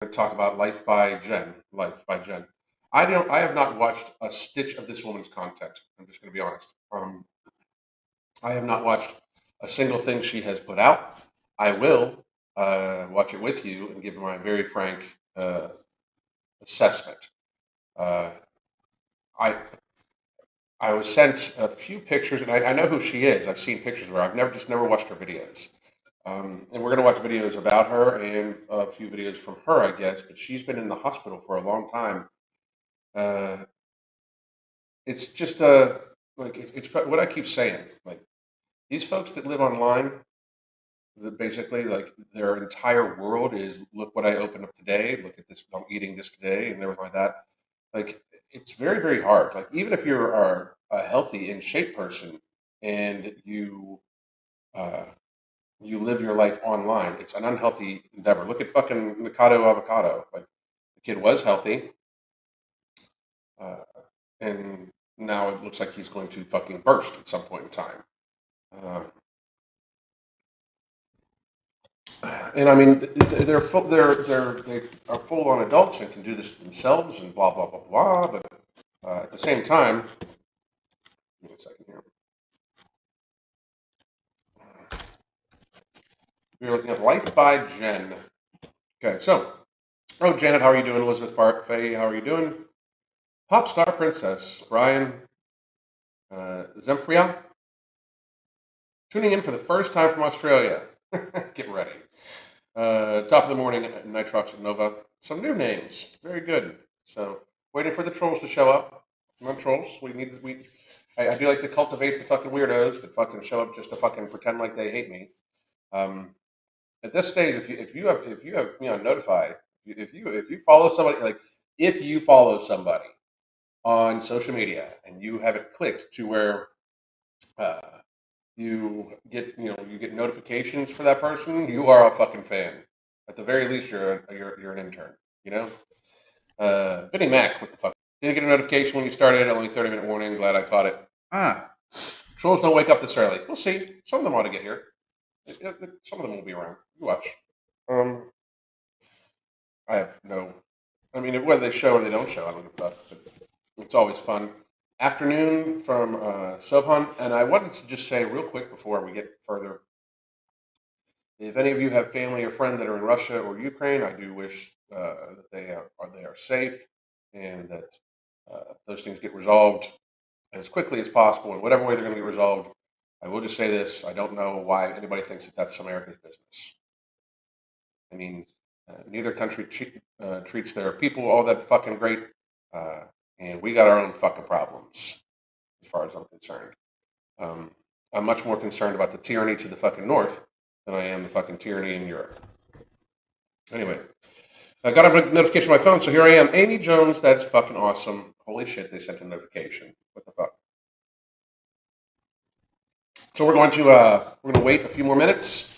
To talk about Life by Jen. Life by Jen. I have not watched a stitch of this woman's content. I'm just going to be honest. I have not watched a single thing she has put out. I will watch it with you and give my very frank assessment. Uh, I I was sent a few pictures, and I know who she is. I've seen pictures of her. I've never watched her videos. And we're going to watch videos about her and a few videos from her, I guess. But she's been in the hospital for a long time. Uh, it's just it's what I keep saying. Like these folks that live online, that basically like their entire world is look what I opened up today. Look at this. I'm eating this today, and everything like that. Like it's very hard. Like even if you are a healthy in shape person and uh, you live your life online, it's an unhealthy endeavor. Look at fucking Mikado Avocado. Like the kid was healthy, uh, and now it looks like he's going to fucking burst at some point in time. Uh, and I mean, they are full on adults and can do this to themselves and blah blah blah blah. But at the same time, give me a second here. We're looking at Life by Jen. Okay, so Janet, how are you doing? Elizabeth Faye, how are you doing? Pop star princess Brian Zemfria tuning in for the first time from Australia. Get ready. Top of the morning, Nitrox and Nova. Some new names. Very good. So, waiting for the trolls to show up. Come on, trolls. I do like to cultivate the fucking weirdos that fucking show up just to fucking pretend like they hate me. Um, at this stage, if you have me on notify, if you follow somebody like if you follow somebody on social media and you have it clicked to where uh, you get notifications for that person, you are a fucking fan. At the very least, you're an intern. You know, Vinny Mac, what the fuck? Didn't get a notification when you started. Only 30-minute warning. Glad I caught it. Trolls don't wake up this early. We'll see. Some of them ought to get here. Some of them will be around. You watch. Um, I have no. I mean, whether they show or they don't show, I don't give a fuck. But it's always fun. Afternoon from Sobhan, and I wanted to just say real quick before we get further. If any of you have family or friends that are in Russia or Ukraine, I do wish that they are safe and that those things get resolved as quickly as possible in whatever way they're going to get resolved. I will just say this: I don't know why anybody thinks that that's America's business. I mean, neither country treats their people all that fucking great, uh, and we got our own fucking problems as far as I'm concerned. Um, I'm much more concerned about the tyranny to the fucking north than I am the fucking tyranny in Europe. Anyway, I got a notification on my phone, so here I am. Amy Jones, that's fucking awesome. Holy shit, they sent a notification. What the fuck? So we're going to wait a few more minutes,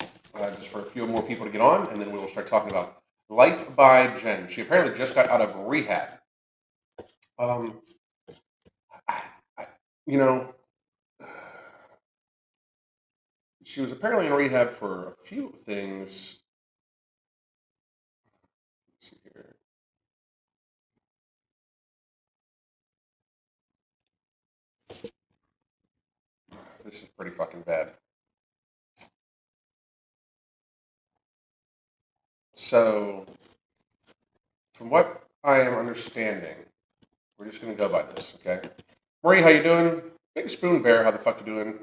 just for a few more people to get on, and then we will start talking about Life by Jen. She apparently just got out of rehab. Um, I, I, you know, she was apparently in rehab for a few things. Let's see here. This is pretty fucking bad. So, from what I am understanding, we're just gonna go by this, okay? Marie, how you doing? Big Spoon Bear, how the fuck you doing?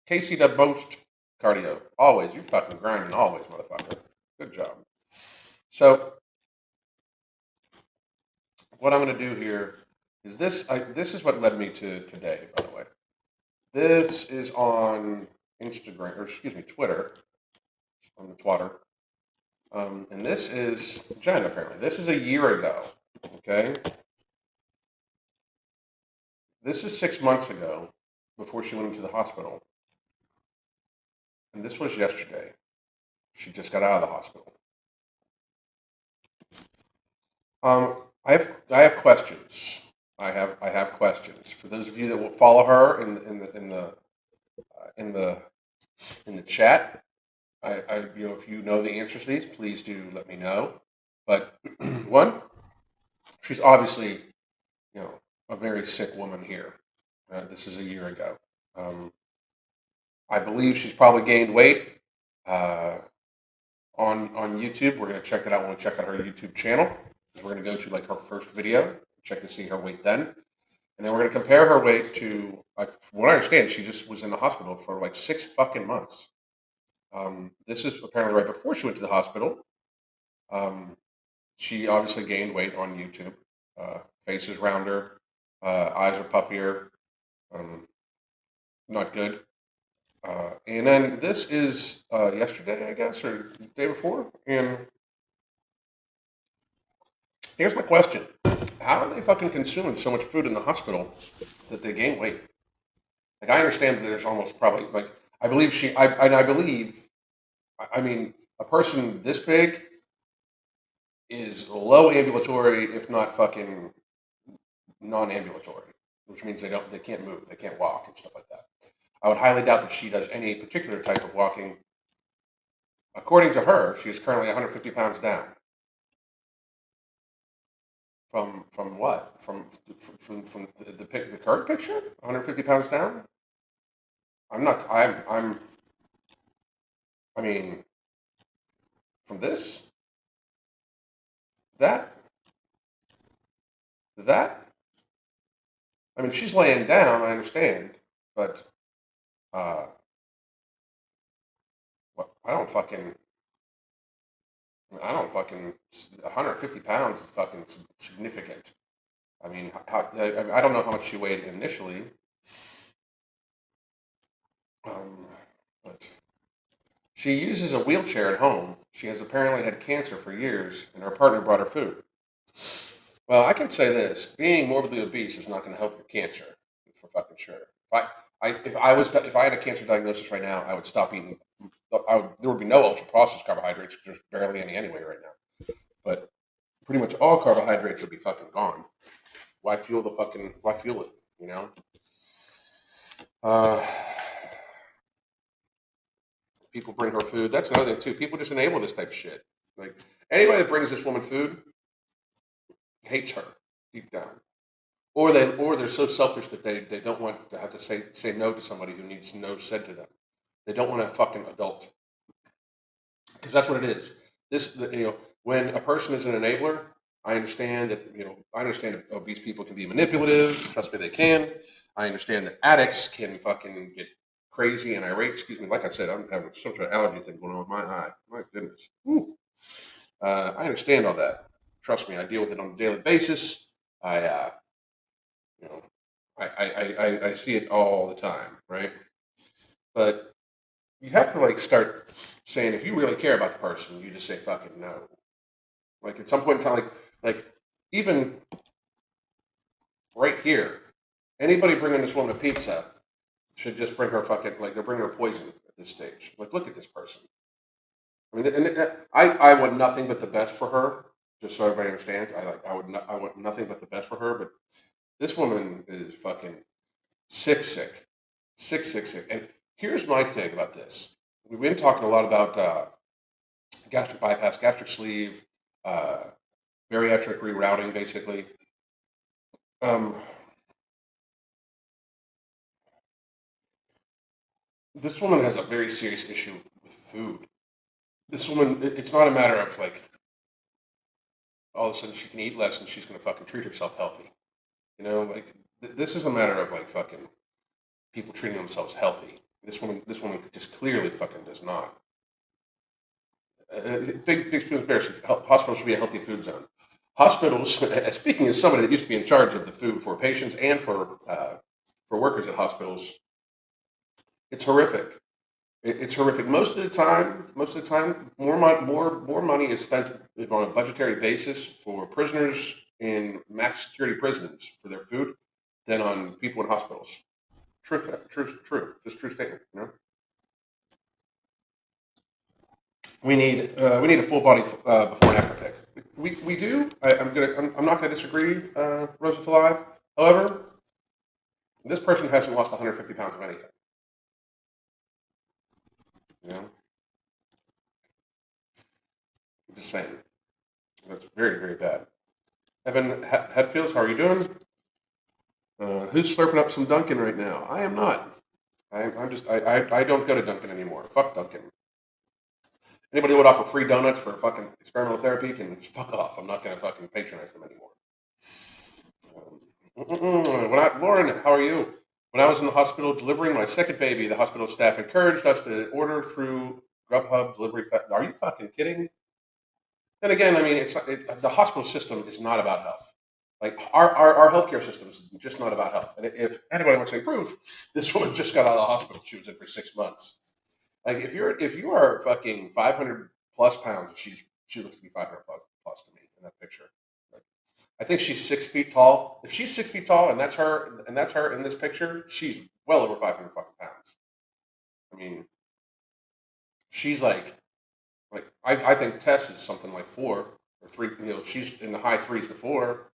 Casey the most cardio. Always, you fucking grinding always, motherfucker. Good job. So, what I'm gonna do here is this is what led me to today, by the way. This is on Instagram, or excuse me, Twitter, on the Twitter. And this is Jen, apparently. This is a year ago, okay? This is 6 months ago before she went into the hospital. And this was yesterday. She just got out of the hospital. I have questions. I have questions for those of you that will follow her in the in the chat. If you know the answers to these, please do let me know. But one, she's obviously, you know, a very sick woman here. This is a year ago. Um, I believe she's probably gained weight uh, on YouTube. We're gonna check that out when we check out her YouTube channel. We're gonna go to like her first video, check to see her weight then, and then we're gonna compare her weight to, like, from what I understand, she just was in the hospital for like 6 fucking months. This is apparently right before she went to the hospital. Um, she obviously gained weight on YouTube. Face is rounder, eyes are puffier. Um, not good. And then this is yesterday, I guess, or the day before. And here's my question: how are they fucking consuming so much food in the hospital that they gain weight? Like, I understand that there's almost probably like, I believe I believe, I mean, a person this big is low ambulatory, if not fucking non-ambulatory, which means they can't move, they can't walk and stuff like that. I would highly doubt that she does any particular type of walking. According to her, she is currently 150 pounds down. From what? From the current picture? 150 pounds down? I'm not. I'm. I mean, from this, that, that. I mean, she's laying down. I understand, but uh, what? I don't fucking. 150 pounds is fucking significant. I mean, I don't know how much she weighed initially, um, but she uses a wheelchair at home. She has apparently had cancer for years, and her partner brought her food. Well, I can say this: being morbidly obese is not going to help your cancer, for fucking sure. If I had a cancer diagnosis right now, I would stop eating. There would be no ultra processed carbohydrates. There's barely any anyway right now. But pretty much all carbohydrates would be fucking gone. Why fuel it? You know. Uh, People bring her food. That's another thing too. People just enable this type of shit. Like, anybody that brings this woman food hates her deep down, or they're so selfish that they don't want to have to say no to somebody who needs no said to them. They don't want a fucking adult, because that's what it is. When a person is an enabler, I understand that obese people can be manipulative. Trust me, they can. I understand that addicts can fucking get crazy and irate. Excuse me. Like I said, I'm having some sort of allergy thing going on with my eye. My goodness. Whew. I understand all that. Trust me, I deal with it on a daily basis. I, you know, I see it all the time, right? But you have to like start saying, if you really care about the person, you just say fucking no. Like, at some point in time, like even right here, anybody bringing this woman a pizza should just bring her fucking, like, they're bringing her poison at this stage. Like, look at this person. I mean, and I want nothing but the best for her. Just so everybody understands, I want nothing but the best for her. But this woman is fucking sick, sick, sick, sick, sick. And here's my thing about this: we've been talking a lot about gastric bypass, gastric sleeve, uh, bariatric rerouting, basically. Um, this woman has a very serious issue with food. This woman, it's not a matter of like all of a sudden she can eat less and she's going to fucking treat herself healthy. Like, this is a matter of like fucking people treating themselves healthy. This woman just clearly fucking does not. Big conspiracy. Hospitals should be a healthy food zone. Hospitals, speaking as somebody that used to be in charge of the food for patients and for workers at hospitals, it's horrific. It's horrific. Most of the time, more money is spent on a budgetary basis for prisoners in max security prisons for their food than on people in hospitals. Just true statement. We need a full body before and after pic. We do. I'm not gonna disagree, Rosa to Live. However, this person hasn't lost 150 pounds of anything. You know, I'm just saying. That's very, very bad. Evan Headfields, how are you doing? Who's slurping up some Dunkin' right now? I am not. I don't go to Dunkin' anymore. Fuck Dunkin'. Anybody that would offer free donuts for fucking experimental therapy can fuck off. I'm not gonna fucking patronize them anymore. Lauren, how are you? When I was in the hospital delivering my second baby, the hospital staff encouraged us to order through Grubhub delivery. Are you fucking kidding? Then again, I mean, the hospital system is not about health. Like our healthcare system is just not about health. And if anybody wants to improve, this woman just got out of the hospital. She was in for 6 months. Like if you are fucking 500 plus pounds, she looks to be 500 plus to me in that picture. Like, I think she's 6 feet tall. If she's 6 feet tall and that's her in this picture, she's well over 500 fucking pounds. I mean, she's like I think Tess is something like 4 or 3. She's in the high threes to 4,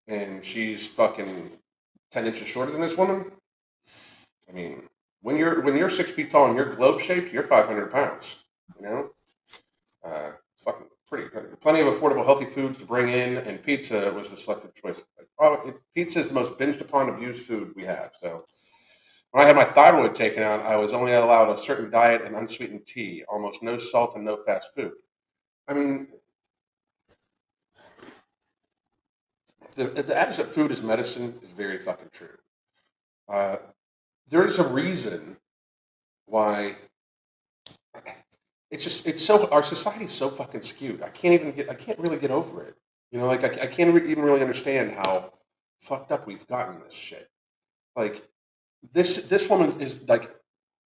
and she's fucking 10 inches shorter than this woman. I mean, when you're 6 feet tall and you're globe shaped, you're 500 pounds. You know, it's fucking pretty. Plenty of affordable, healthy foods to bring in, and pizza was the selected choice. Pizza is the most binged upon, abused food we have. So when I had my thyroid taken out, I was only allowed a certain diet and unsweetened tea, almost no salt and no fast food. I mean, the adage that food is medicine is very fucking true. Uh, there is a reason why it's so our society is so fucking skewed. I can't really get over it. Like I can't even really understand how fucked up we've gotten this shit. Like this woman is like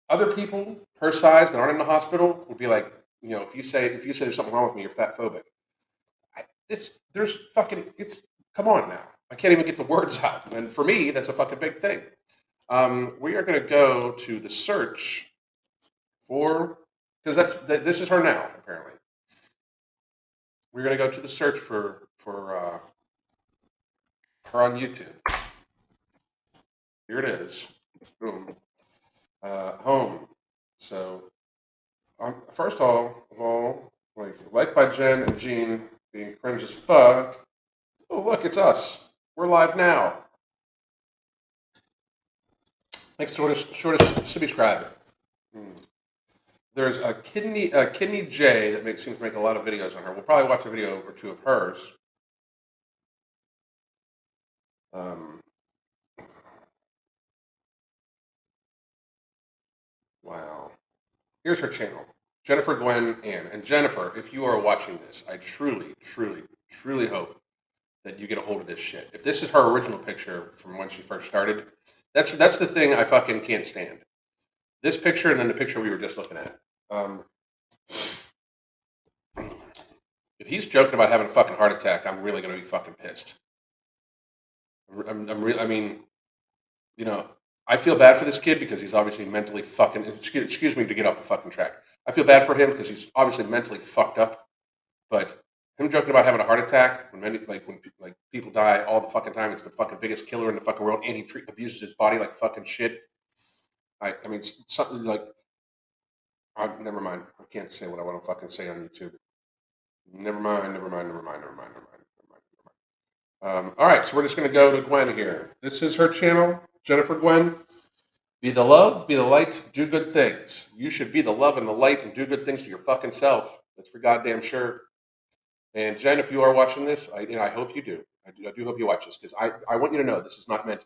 other people her size that aren't in the hospital would be like, if you say there's something wrong with me, you're fat phobic. There's fucking it's come on now. I can't even get the words out, and for me, that's a fucking big thing. We are going to go to the search for because this is her now apparently. We're going to go to the search for her on YouTube. Here it is. Boom. Home. So first of all, like Life by Jen and Jean being cringe as fuck. Oh look, it's us. We're live now. Thanks for subscribe. There's a kidney J that seems to make a lot of videos on her. We'll probably watch a video or two of hers. Wow. Here's her channel, Jennifer Gwen Ann. And Jennifer, if you are watching this, I truly, truly, truly hope that you get a hold of this shit. If this is her original picture from when she first started, that's the thing I fucking can't stand. This picture and then the picture we were just looking at. If he's joking about having a fucking heart attack, I'm really gonna be fucking pissed. I mean, I feel bad for this kid because he's obviously mentally fucking. Excuse me to get off the fucking track. I feel bad for him because he's obviously mentally fucked up. But him joking about having a heart attack when people die all the fucking time, it's the fucking biggest killer in the fucking world, and he abuses his body like fucking shit. I mean, something like. Never mind. I can't say what I want to fucking say on YouTube. Never mind. All right, so we're just going to go to Gwen here. This is her channel, Jennifer Gwen. Be the love, be the light, do good things. You should be the love and the light and do good things to your fucking self. That's for goddamn sure. And Jen, if you are watching this, I hope you do. I do hope you watch this because I want you to know this is not meant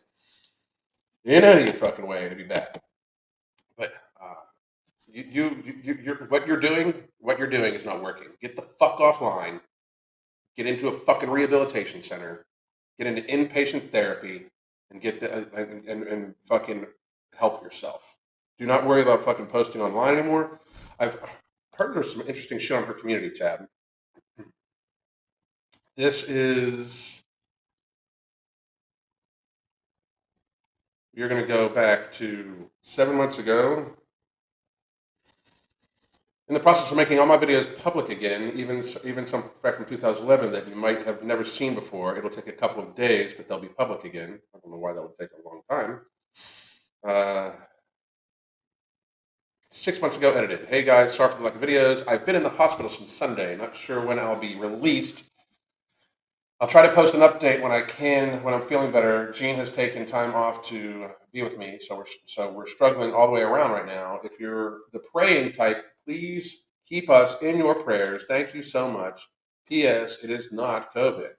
in any fucking way to be bad. But what you're doing is not working. Get the fuck offline. Get into a fucking rehabilitation center. Get into inpatient therapy and get and fucking help yourself. Do not worry about fucking posting online anymore. I've heard there's some interesting shit on her community tab. This is. You're going to go back to 7 months ago. In the process of making all my videos public again, even some back from 2011 that you might have never seen before. It'll take a couple of days, but they'll be public again. I don't know why that would take a long time. 6 months ago, edited. Hey guys, sorry for the lack of videos. I've been in the hospital since Sunday. Not sure when I'll be released. I'll try to post an update when I can, when I'm feeling better. Gene has taken time off to be with me, so we're struggling all the way around right now. If you're the praying type, please keep us in your prayers. Thank you so much. P.S. It is not COVID.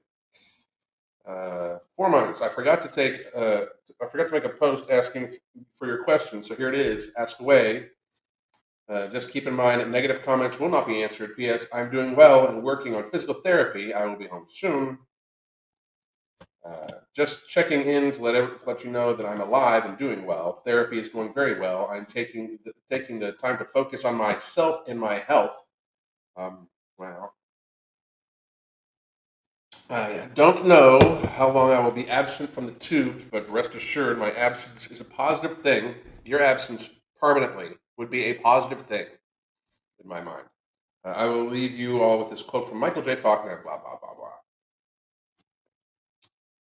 4 months. I forgot to make a post asking for your questions. So here it is. Ask away. Just keep in mind, negative comments will not be answered. P.S. I'm doing well and working on physical therapy. I will be home soon. Just checking in to let you know that I'm alive and doing well. Therapy is going very well. I'm taking the time to focus on myself and my health. Wow. I don't know how long I will be absent from the tubes, but rest assured, my absence is a positive thing. Your absence permanently would be a positive thing in my mind. I will leave you all with this quote from Michael J. Faulkner. Blah blah blah blah.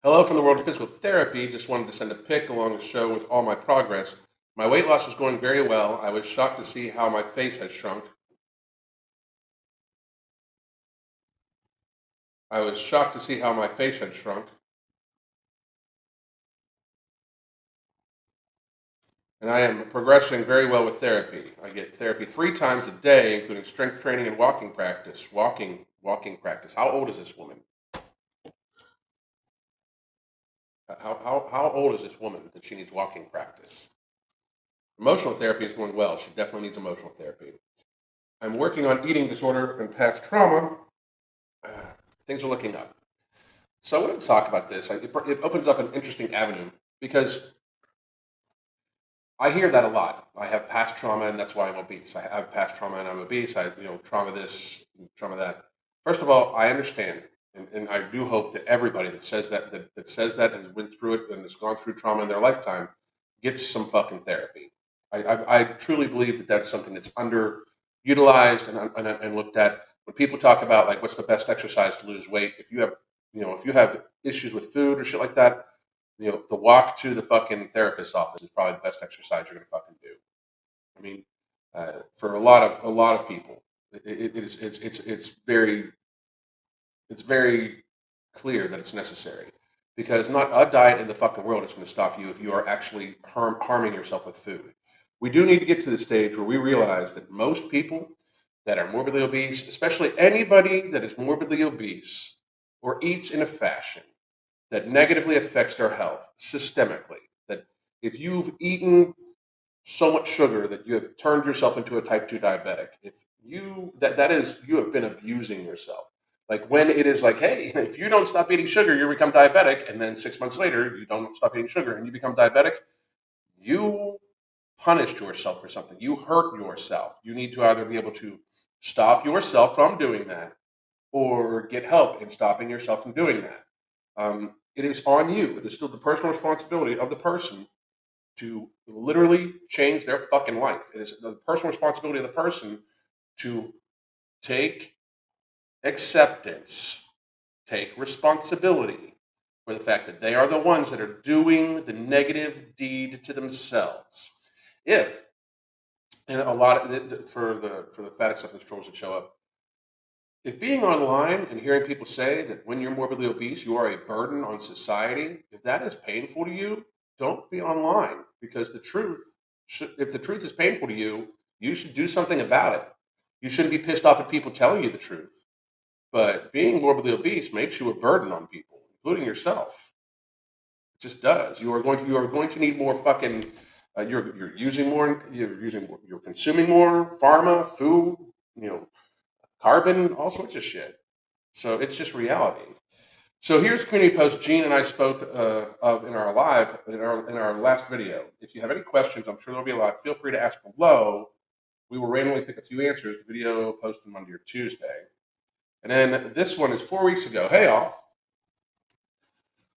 Hello from the world of physical therapy. Just wanted to send a pic along the show with all my progress. My weight loss is going very well. I was shocked to see how my face has shrunk. I was shocked to see how my face had shrunk. And I am progressing very well with therapy. I get therapy 3 times a day, including strength training and walking practice. Walking practice. How old is this woman? How old is this woman that she needs walking practice? Emotional therapy is going well. She definitely needs emotional therapy. I'm working on eating disorder and past trauma. Uh, Things are looking up. So I want to talk about this. It opens up an interesting avenue because I hear that a lot. I have past trauma, and that's why I'm obese. I have past trauma, and I'm obese. Trauma this, trauma that. First of all, I understand, and I do hope that everybody that says that says that and went through it and has gone through trauma in their lifetime gets some fucking therapy. I truly believe that that's something that's underutilized and looked at. When people talk about like what's the best exercise to lose weight, if you have issues with food or shit like that, the walk to the fucking therapist's office is probably the best exercise you're gonna fucking do. I mean, for a lot of people, it's very clear that it's necessary because not a diet in the fucking world is going to stop you if you are actually harming yourself with food. We do need to get to the stage where we realize that most people that are morbidly obese, especially anybody that is morbidly obese or eats in a fashion that negatively affects their health systemically. That if you've eaten so much sugar that you have turned yourself into a type 2 diabetic, if that is you have been abusing yourself. Like when it is like, hey, if you don't stop eating sugar, you become diabetic, and then 6 months later you don't stop eating sugar and you become diabetic, you punished yourself for something. You hurt yourself. You need to either be able to stop yourself from doing that or get help in stopping yourself from doing that. It is on you. It is still the personal responsibility of the person to literally change their fucking life. It is the personal responsibility of the person to take acceptance, take responsibility for the fact that they are the ones that are doing the negative deed to themselves. If and a lot of for the fat acceptance trolls that show up, if being online and hearing people say that when you're morbidly obese, you are a burden on society, if that is painful to you, don't be online because if the truth is painful to you, you should do something about it. You shouldn't be pissed off at people telling you the truth. But being morbidly obese makes you a burden on people, including yourself. It just does. You are going to need more fucking. You're using more. You're consuming more pharma, food. You know, carbon, all sorts of shit. So it's just reality. So here's a community post Gene and I spoke of in our in our last video. If you have any questions, I'm sure there'll be a lot. Feel free to ask below. We will randomly pick a few answers. The video posted Monday or Tuesday. And then this one is 4 weeks ago. Hey all.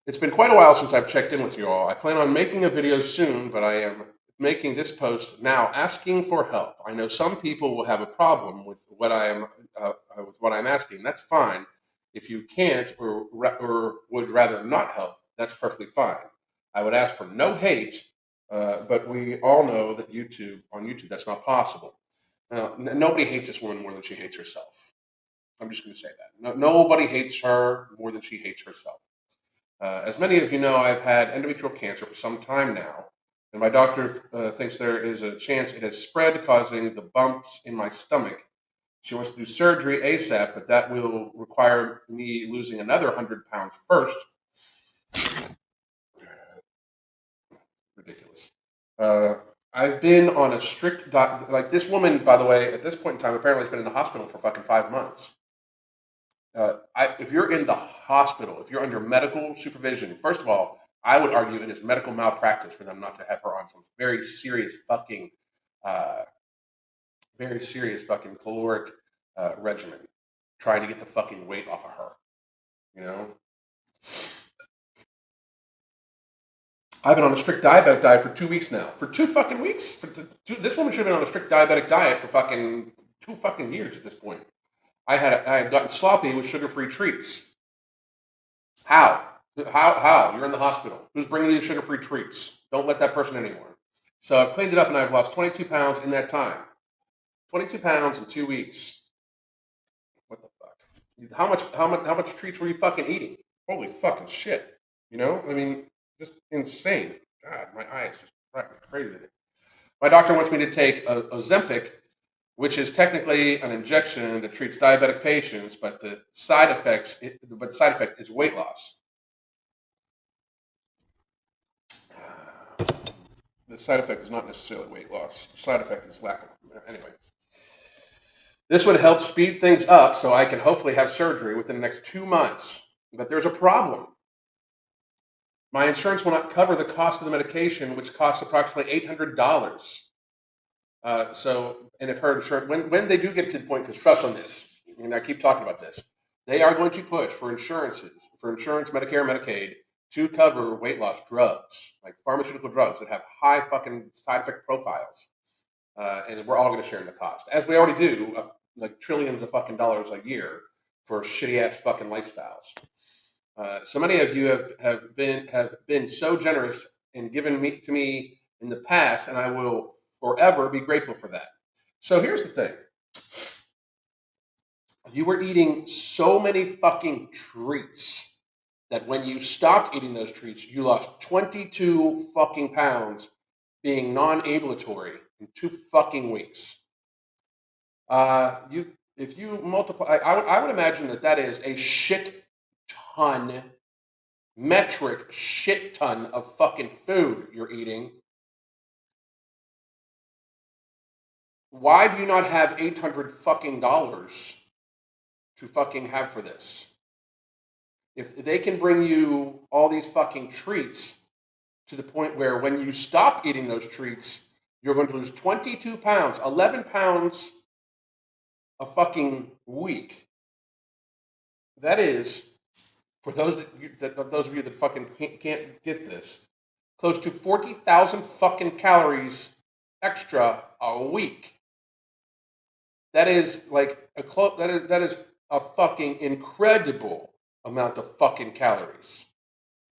It's been quite a while since I've checked in with you all. I plan on making a video soon, but I am making this post now asking for help. I know some people will have a problem with what I'm asking. That's fine. If you can't or would rather not help, that's perfectly fine. I would ask for no hate, but we all know that on YouTube, that's not possible. Nobody hates this woman more than she hates herself. I'm just going to say that. Nobody hates her more than she hates herself. As many of you know, I've had endometrial cancer for some time now, and my doctor thinks there is a chance it has spread, causing the bumps in my stomach. She wants to do surgery ASAP, but that will require me losing another 100 pounds first. Ridiculous. Uh, I've been on a strict diet. Like this woman, by the way, at this point in time, apparently has been in the hospital for fucking 5 months. If you're in the hospital, if you're under medical supervision, first of all, I would argue it is medical malpractice for them not to have her on some uh, very serious fucking caloric regimen, trying to get the fucking weight off of her. You know, I've been on a strict diabetic diet for 2 weeks now. For 2 fucking weeks? This woman should have been on a strict diabetic diet for fucking 2 fucking years at this point. I had gotten sloppy with sugar-free treats. How? How? You're in the hospital. Who's bringing you the sugar-free treats? Don't let that person anymore. So I've cleaned it up and I've lost 22 pounds in that time. 22 pounds in 2 weeks. What the fuck? How much treats were you fucking eating? Holy fucking shit. You know? I mean, just insane. God, my eyes just drive me crazy. My doctor wants me to take Ozempic, which is technically an injection that treats diabetic patients, but the side effect is weight loss. The side effect is not necessarily weight loss. The side effect is lack of. Anyway, this would help speed things up so I can hopefully have surgery within the next 2 months. But there's a problem. My insurance will not cover the cost of the medication, which costs approximately $800. And if her insurance, when they do get to the point, because trust on this, and I keep talking about this, they are going to push for insurance, Medicare, Medicaid, to cover weight loss drugs, like pharmaceutical drugs that have high fucking side effect profiles. And we're all going to share in the cost, as we already do, like trillions of fucking dollars a year for shitty ass fucking lifestyles. So many of you have been so generous and given to me in the past, and I will forever be grateful for that. So here's the thing. You were eating so many fucking treats that when you stopped eating those treats, you lost 22 fucking pounds being non-ambulatory in 2 fucking weeks. If you multiply, I would imagine that is a metric shit ton of fucking food you're eating. Why do you not have $800 fucking dollars to fucking have for this? If they can bring you all these fucking treats to the point where when you stop eating those treats, you're going to lose 22 pounds, 11 pounds a fucking week. That is, for those of you that fucking can't get this, close to 40,000 fucking calories extra a week. That is like that is a fucking incredible amount of fucking calories.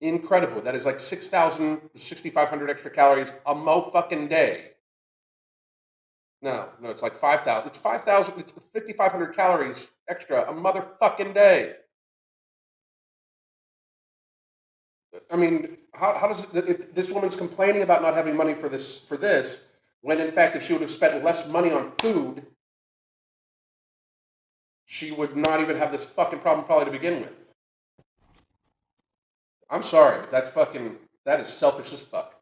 Incredible. That is like 6,000 to 6,500 extra calories a fucking day. No, it's like 5,000. It's 5,000. It's 5,500 calories extra a motherfucking day. I mean, how does it? If this woman's complaining about not having money for this, when in fact, if she would have spent less money on food, she would not even have this fucking problem probably to begin with. I'm sorry, but that is selfish as fuck.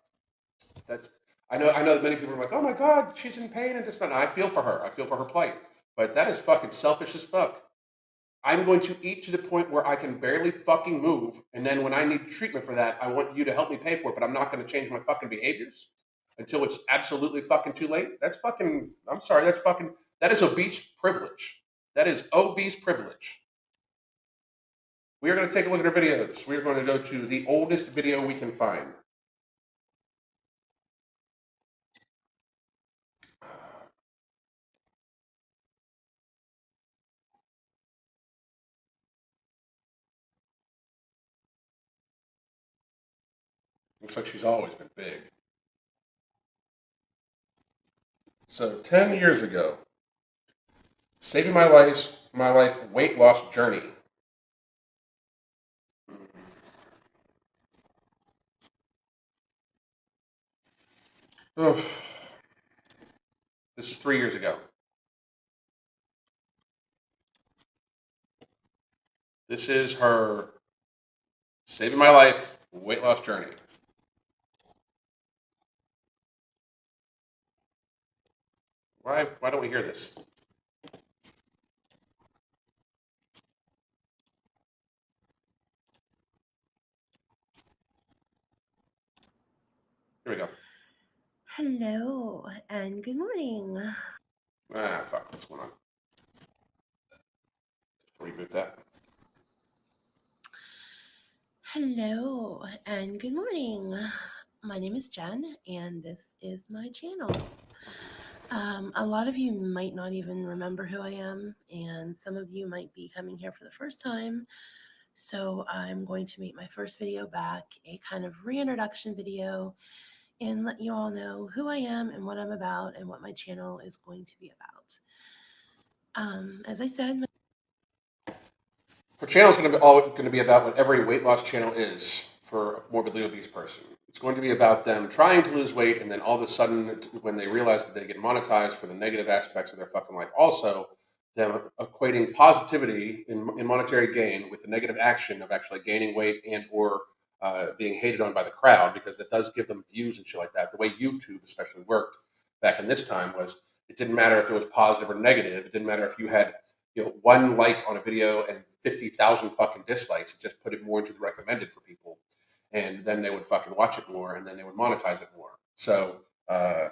I know that many people are like, oh my god, she's in pain and this and that. I feel for her. I feel for her plight. But that is fucking selfish as fuck. I'm going to eat to the point where I can barely fucking move, and then when I need treatment for that, I want you to help me pay for it, but I'm not going to change my fucking behaviors until it's absolutely fucking too late. That's fucking, I'm sorry, that is obese privilege. That is obese privilege. We are going to take a look at our videos. We are going to go to the oldest video we can find. Looks like she's always been big. So 10 years ago, saving my life my life weight loss journey. Oof. This is 3 years ago. This is her saving my life weight loss journey. Why don't we hear this? Here we go. Hello and good morning. Ah, fuck. What's going on? Reboot that. Hello and good morning. My name is Jen and this is my channel. A lot of you might not even remember who I am, and some of you might be coming here for the first time. So I'm going to make my first video back a kind of reintroduction video and let you all know who I am and what I'm about and what my channel is going to be about. As I said, Her channel is going to be about what every weight loss channel is for a morbidly obese person. It's going to be about them trying to lose weight, and then all of a sudden, when they realize that they get monetized for the negative aspects of their fucking life, also them equating positivity in monetary gain with the negative action of actually gaining weight and or being hated on by the crowd, because it does give them views and shit like that. The way YouTube especially worked back in this time was it didn't matter if it was positive or negative. It didn't matter if you had one like on a video and 50,000 fucking dislikes. It just put it more into the recommended for people, and then they would fucking watch it more, and then they would monetize it more. So, and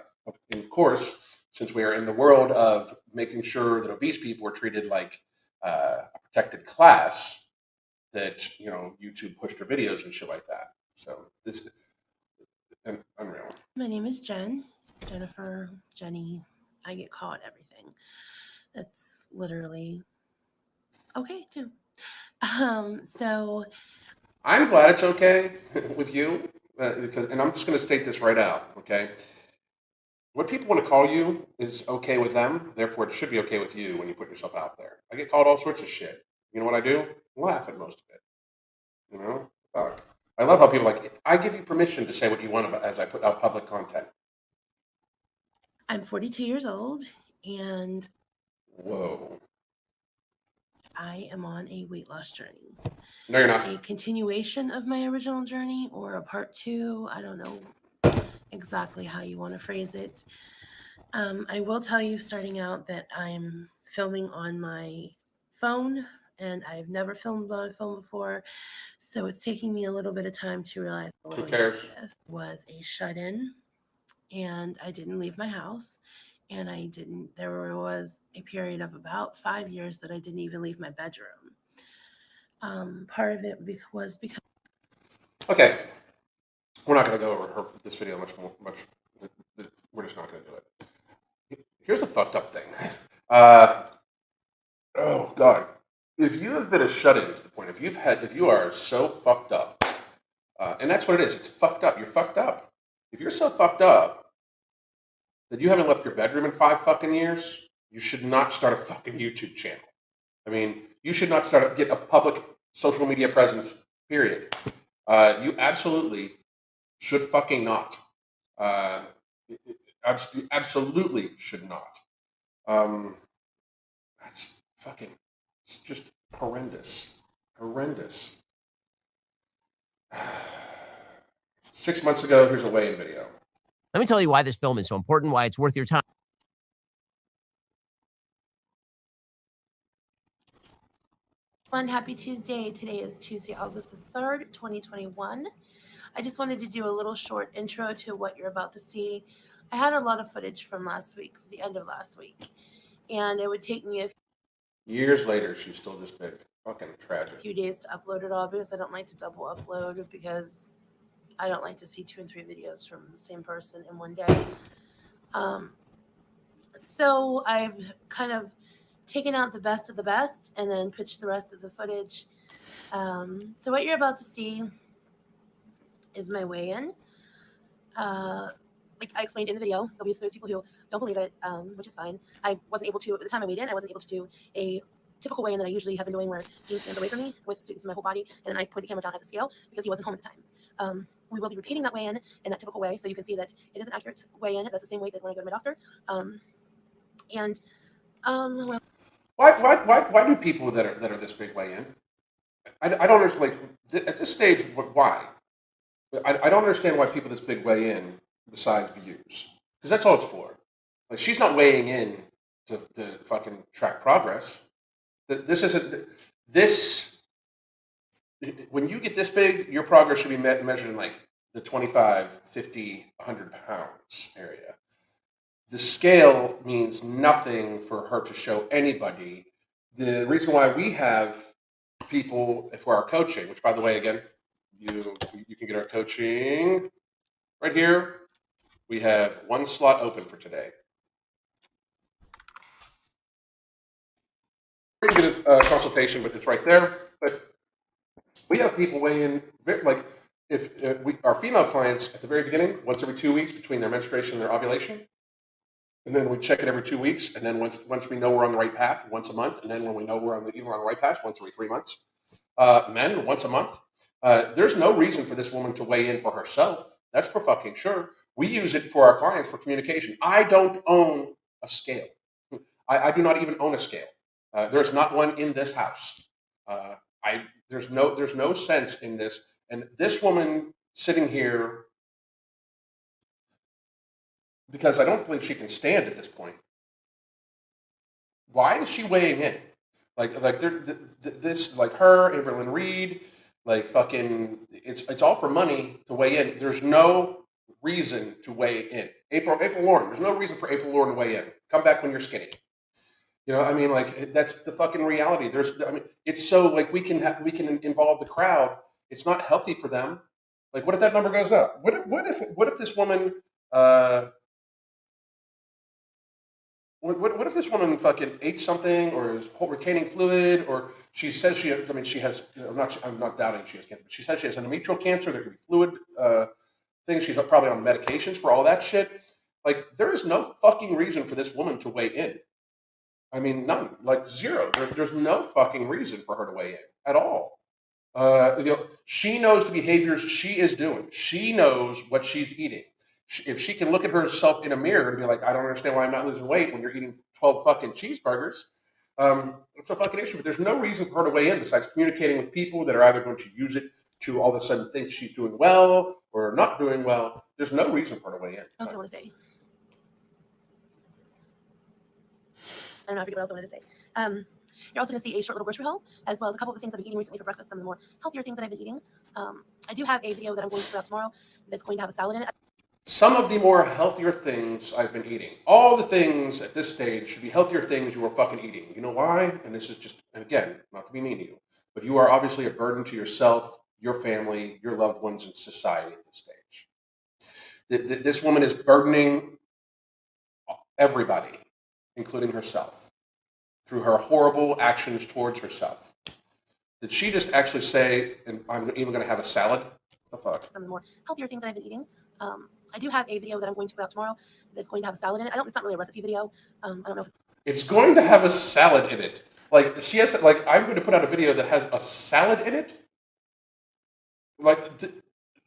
of course, since we are in the world of making sure that obese people are treated like a protected class, that YouTube pushed their videos and shit like that. So this is unreal. my name is Jen, Jennifer, Jenny. I get called everything. That's literally okay too. So I'm glad it's okay with you, because, and I'm just going to state this right out, okay? What people want to call you is okay with them, therefore it should be okay with you when you put yourself out there. I get called all sorts of shit. You know what I do? Laugh at most of it. You know? Fuck. I love how people are like, I give you permission to say what you want about as I put out public content. I'm 42 years old and Whoa. I am on a weight loss journey. No, you're A not. continuation of my original journey or a part two. I don't know exactly how you want to phrase it. I will tell you starting out that I'm filming on my phone and I've never filmed on a phone before. So it's taking me a little bit of time to realize, Who oh, yes, cares? yes, was a shut in and I didn't leave my house. And there was a period of about 5 years that I didn't even leave my bedroom. Part of it was because Okay. We're not going to go over this video much more. We're just not going to do it. Here's the fucked up thing. Uh, oh, God. If you have been a shut-in to the point, if you are so fucked up, and that's what it is. It's fucked up. You're fucked up. If you're so fucked up that you haven't left your bedroom in 5 fucking years, you should not start a fucking YouTube channel. I mean, you should not get a public social media presence. Period. You absolutely should fucking not. Uh, absolutely should not. Um, that's fucking. It's just horrendous. Horrendous. 6 months ago, here's a weigh-in video. Let me tell you why this film is so important, why it's worth your time. Happy Tuesday. Today is Tuesday, August the 3rd, 2021. I just wanted to do a little short intro to what you're about to see. I had a lot of footage from last week, the end of last week, and it would take me a Years later, she's still this big. Fucking tragic. few days to upload it all because I don't like to double upload because I don't like to see 2 and 3 videos from the same person in one day. So I've kind of taken out the best of the best and then pitched the rest of the footage. So what you're about to see is my weigh-in. Like I explained in the video, there's people who don't believe it, which is fine. I wasn't able to, at the time I weighed in, I wasn't able to do a typical weigh-in that I usually have been doing, where Gene stands away from me with suits my whole body, and then I point the camera down at the scale because he wasn't home at the time. We will be repeating that weigh-in in that typical way, so you can see that it is an accurate weigh-in. That's the same weight that when I go to my doctor. Well, Why do people that are this big weigh in? I don't understand. Like at this stage, why? I don't understand why people this big weigh in besides views, because that's all it's for. Like she's not weighing in to fucking track progress. This isn't this. When you get this big, your progress should be measured in like the 25, 50, 100 pounds area. The scale means nothing for her to show anybody. The reason why we have people for our coaching, which by the way, again, you can get our coaching right here. We have one slot open for today. Pretty good consultation, but it's right there. But we have people weigh in like if our female clients at the very beginning, once every 2 weeks between their menstruation and their ovulation. And then we check it every 2 weeks, and then once we know we're on the right path, once a month, and then when we know we're on the right path, once every 3 months. Men, once a month. There's no reason for this woman to weigh in for herself. That's for fucking sure. We use it for our clients for communication. I don't own a scale. I do not even own a scale. There's not one in this house. There's no sense in this. And this woman sitting here, because I don't believe she can stand at this point. Why is she weighing in? Like this, like her, Amberlyn Reed, like fucking, it's all for money to weigh in. There's no reason to weigh in. April Lauren, there's no reason for April Lauren to weigh in. Come back when you're skinny. You know, I mean, like that's the fucking reality. It's so like we can involve the crowd. It's not healthy for them. Like, what if that number goes up? What if this woman? What if this woman fucking ate something or is retaining fluid, or she says she has, she has, I'm not doubting she has cancer, but she says she has endometrial cancer, there could be fluid things, she's probably on medications for all that shit. Like, there is no fucking reason for this woman to weigh in. I mean, none, like zero. There's no fucking reason for her to weigh in at all. She knows the behaviors she is doing. She knows what she's eating. If she can look at herself in a mirror and be like, I don't understand why I'm not losing weight when you're eating 12 fucking cheeseburgers, it's a fucking issue. But there's no reason for her to weigh in besides communicating with people that are either going to use it to all of a sudden think she's doing well or not doing well. There's no reason for her to weigh in. I also want to say, I don't know, I forget what else I wanted to say. You're also going to see a short little grocery haul, as well as a couple of the things I've been eating recently for breakfast, some of the more healthier things that I've been eating. I do have a video that I'm going to put out tomorrow that's going to have a salad in it. Some of the more healthier things I've been eating. All the things at this stage should be healthier things you are fucking eating. You know why? And this is just, and again, not to be mean to you, but you are obviously a burden to yourself, your family, your loved ones, and society at this stage. This woman is burdening everybody, including herself, through her horrible actions towards herself. Did she just actually say, and I'm even going to have a salad? What the fuck? Some of the more healthier things that I've been eating. I do have a video that I'm going to put out tomorrow that's going to have a salad in it. It's not really a recipe video. I don't know if it's going to have a salad in it. Like, she has, like, I'm going to put out a video that has a salad in it. Like,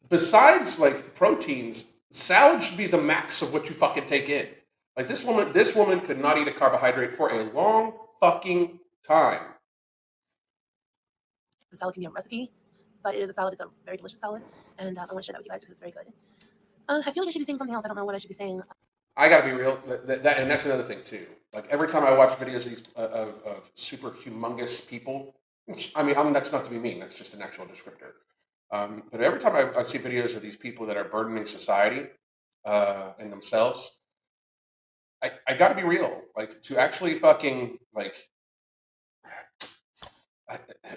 besides, like, proteins, salad should be the max of what you fucking take in. Like, this woman could not eat a carbohydrate for a long fucking time. The salad can be a recipe, but it is a salad. It's a very delicious salad, and I want to share that with you guys because it's very good. I feel like I should be saying something else. I don't know what I should be saying. I gotta be real. And that's another thing too. Like, every time I watch videos of these of super humongous people, that's not to be mean. That's just an actual descriptor. But every time I see videos of these people that are burdening society and themselves, I gotta be real. Like, to actually fucking like,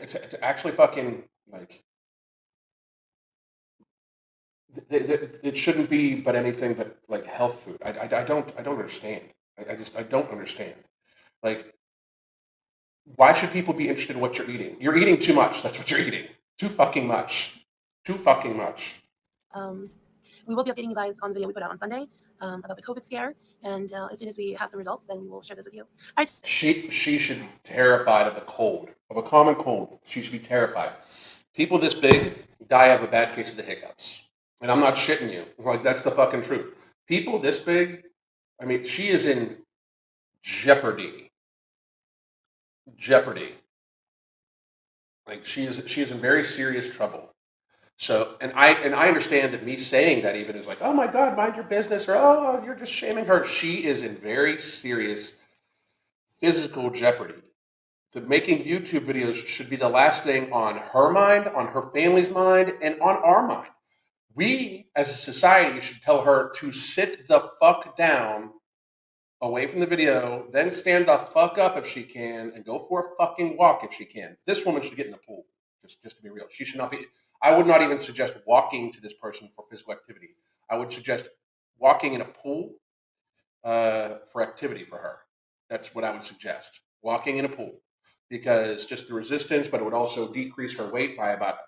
to actually fucking like. It shouldn't be but anything but like health food. I don't understand. I don't understand. Like, why should people be interested in what you're eating? You're eating too much. That's what you're eating. Too fucking much. Too fucking much. We will be updating you guys on the video we put out on Sunday. about the COVID scare. And as soon as we have some results, then we will share this with you. All right. She should be terrified of a cold, of a common cold. She should be terrified. People this big die of a bad case of the hiccups. And I'm not shitting you. Like, that's the fucking truth. People this big, I mean, she is in jeopardy. Jeopardy. Like, she is in very serious trouble. So, and I understand that me saying that even is like, oh my God, mind your business, or oh, you're just shaming her. She is in very serious physical jeopardy. So making YouTube videos should be the last thing on her mind, on her family's mind, and on our mind. We, as a society, should tell her to sit the fuck down away from the video, then stand the fuck up if she can, and go for a fucking walk if she can. This woman should get in the pool, just to be real. She should not be. I would not even suggest walking to this person for physical activity. I would suggest walking in a pool for activity for her. That's what I would suggest. Walking in a pool, because just the resistance, but it would also decrease her weight by about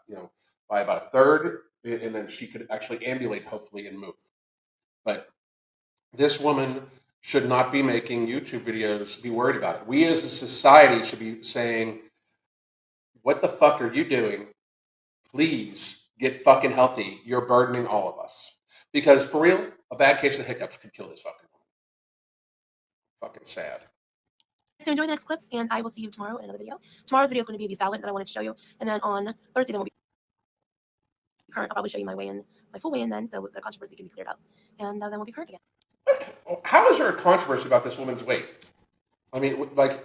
a third, and then she could actually ambulate, hopefully, and move. But this woman should not be making YouTube videos, be worried about it. We as a society should be saying, what the fuck are you doing? Please get fucking healthy. You're burdening all of us. Because for real, a bad case of hiccups could kill this fucking woman. Fucking sad. So enjoy the next clips, and I will see you tomorrow in another video. Tomorrow's video is going to be the salad that I wanted to show you, and then on Thursday, then we'll be current. I'll probably show you my full weigh-in then, so the controversy can be cleared up, and then we'll be current again. How is there a controversy about this woman's weight? I mean, like,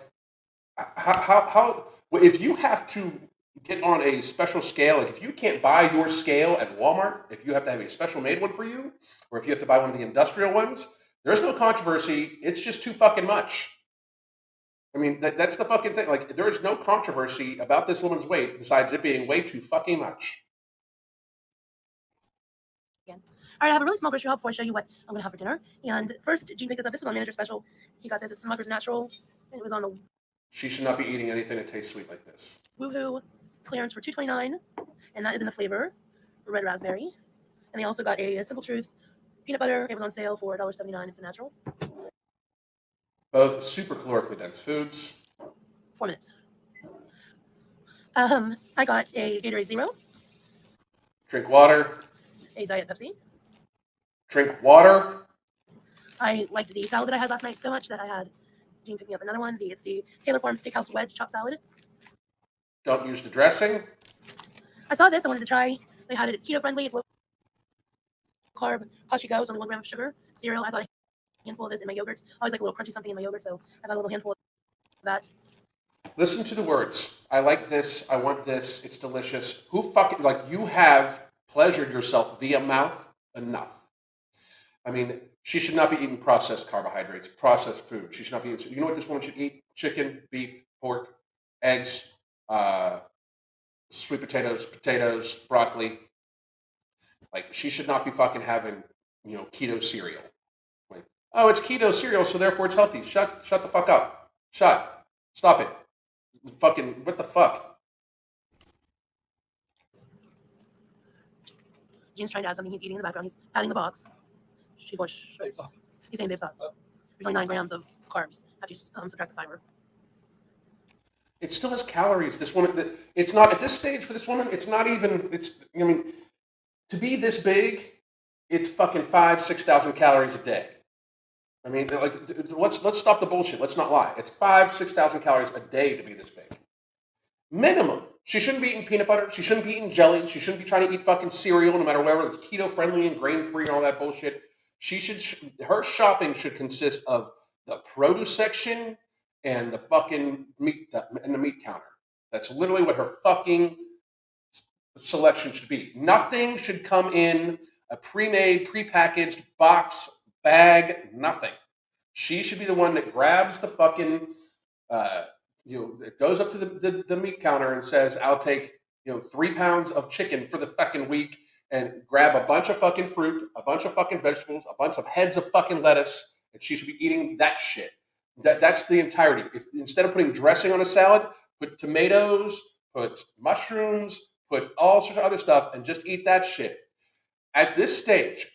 how if you have to get on a special scale, like if you can't buy your scale at Walmart, if you have to have a special made one for you, or if you have to buy one of the industrial ones, there's no controversy. It's just too fucking much. I mean, that's the fucking thing. Like, there is no controversy about this woman's weight besides it being way too fucking much. All right, I have a really small grocery haul before I show you what I'm going to have for dinner. And first, Gene picked this up. This was on Manager Special. He got this at Smucker's Natural, and it was on the She should not be eating anything that tastes sweet like this. Woohoo clearance for $2.29, and that is in the flavor red raspberry. And they also got a Simple Truth peanut butter. It was on sale for $1.79. It's the natural. Both super calorically dense foods. 4 minutes. I got a Gatorade Zero, Drink water. a Diet Pepsi. Drink water. I liked the salad that I had last night so much that I had Gene pick me up another one. It's the Taylor Farms Steakhouse Wedge Chopped Salad. Don't use the dressing. I saw this. I wanted to try. They had it. It's keto friendly. It's low carb. How she goes on 1 gram of sugar. Cereal. I thought a handful of this in my yogurt. I always like a little crunchy something in my yogurt, so I got a little handful of that. Listen to the words. I like this. I want this. It's delicious. Who fucking, like, you have pleasured yourself via mouth enough. I mean, she should not be eating processed carbohydrates, processed food. She should not be eating. You know what this woman should eat? Chicken, beef, pork, eggs, sweet potatoes, broccoli. Like, she should not be fucking having, keto cereal. Like, oh, it's keto cereal, so therefore it's healthy. Shut the fuck up. Stop it. Fucking, what the fuck? Gene's trying to add something. He's eating in the background. He's patting the box. He's saying they've stopped. There's only 9 grams of carbs after you subtract the fiber. It still has calories. This woman, it's not, at this stage for this woman, it's not even, I mean, to be this big, it's fucking 5,000-6,000 calories a day. I mean, like, let's stop the bullshit. Let's not lie. It's 5,000-6,000 calories a day to be this big. Minimum. She shouldn't be eating peanut butter. She shouldn't be eating jelly. She shouldn't be trying to eat fucking cereal, no matter whether it's keto friendly and grain free and all that bullshit. Her shopping should consist of the produce section and the fucking meat and the meat counter. That's literally what her fucking selection should be. Nothing should come in a pre-made, pre-packaged box, bag, nothing. She should be the one that grabs the fucking, it goes up to the meat counter and says, I'll take, 3 pounds of chicken for the fucking week, and grab a bunch of fucking fruit, a bunch of fucking vegetables, a bunch of heads of fucking lettuce, and she should be eating that shit. That's the entirety. Instead of putting dressing on a salad, put tomatoes, put mushrooms, put all sorts of other stuff, and just eat that shit. At this stage,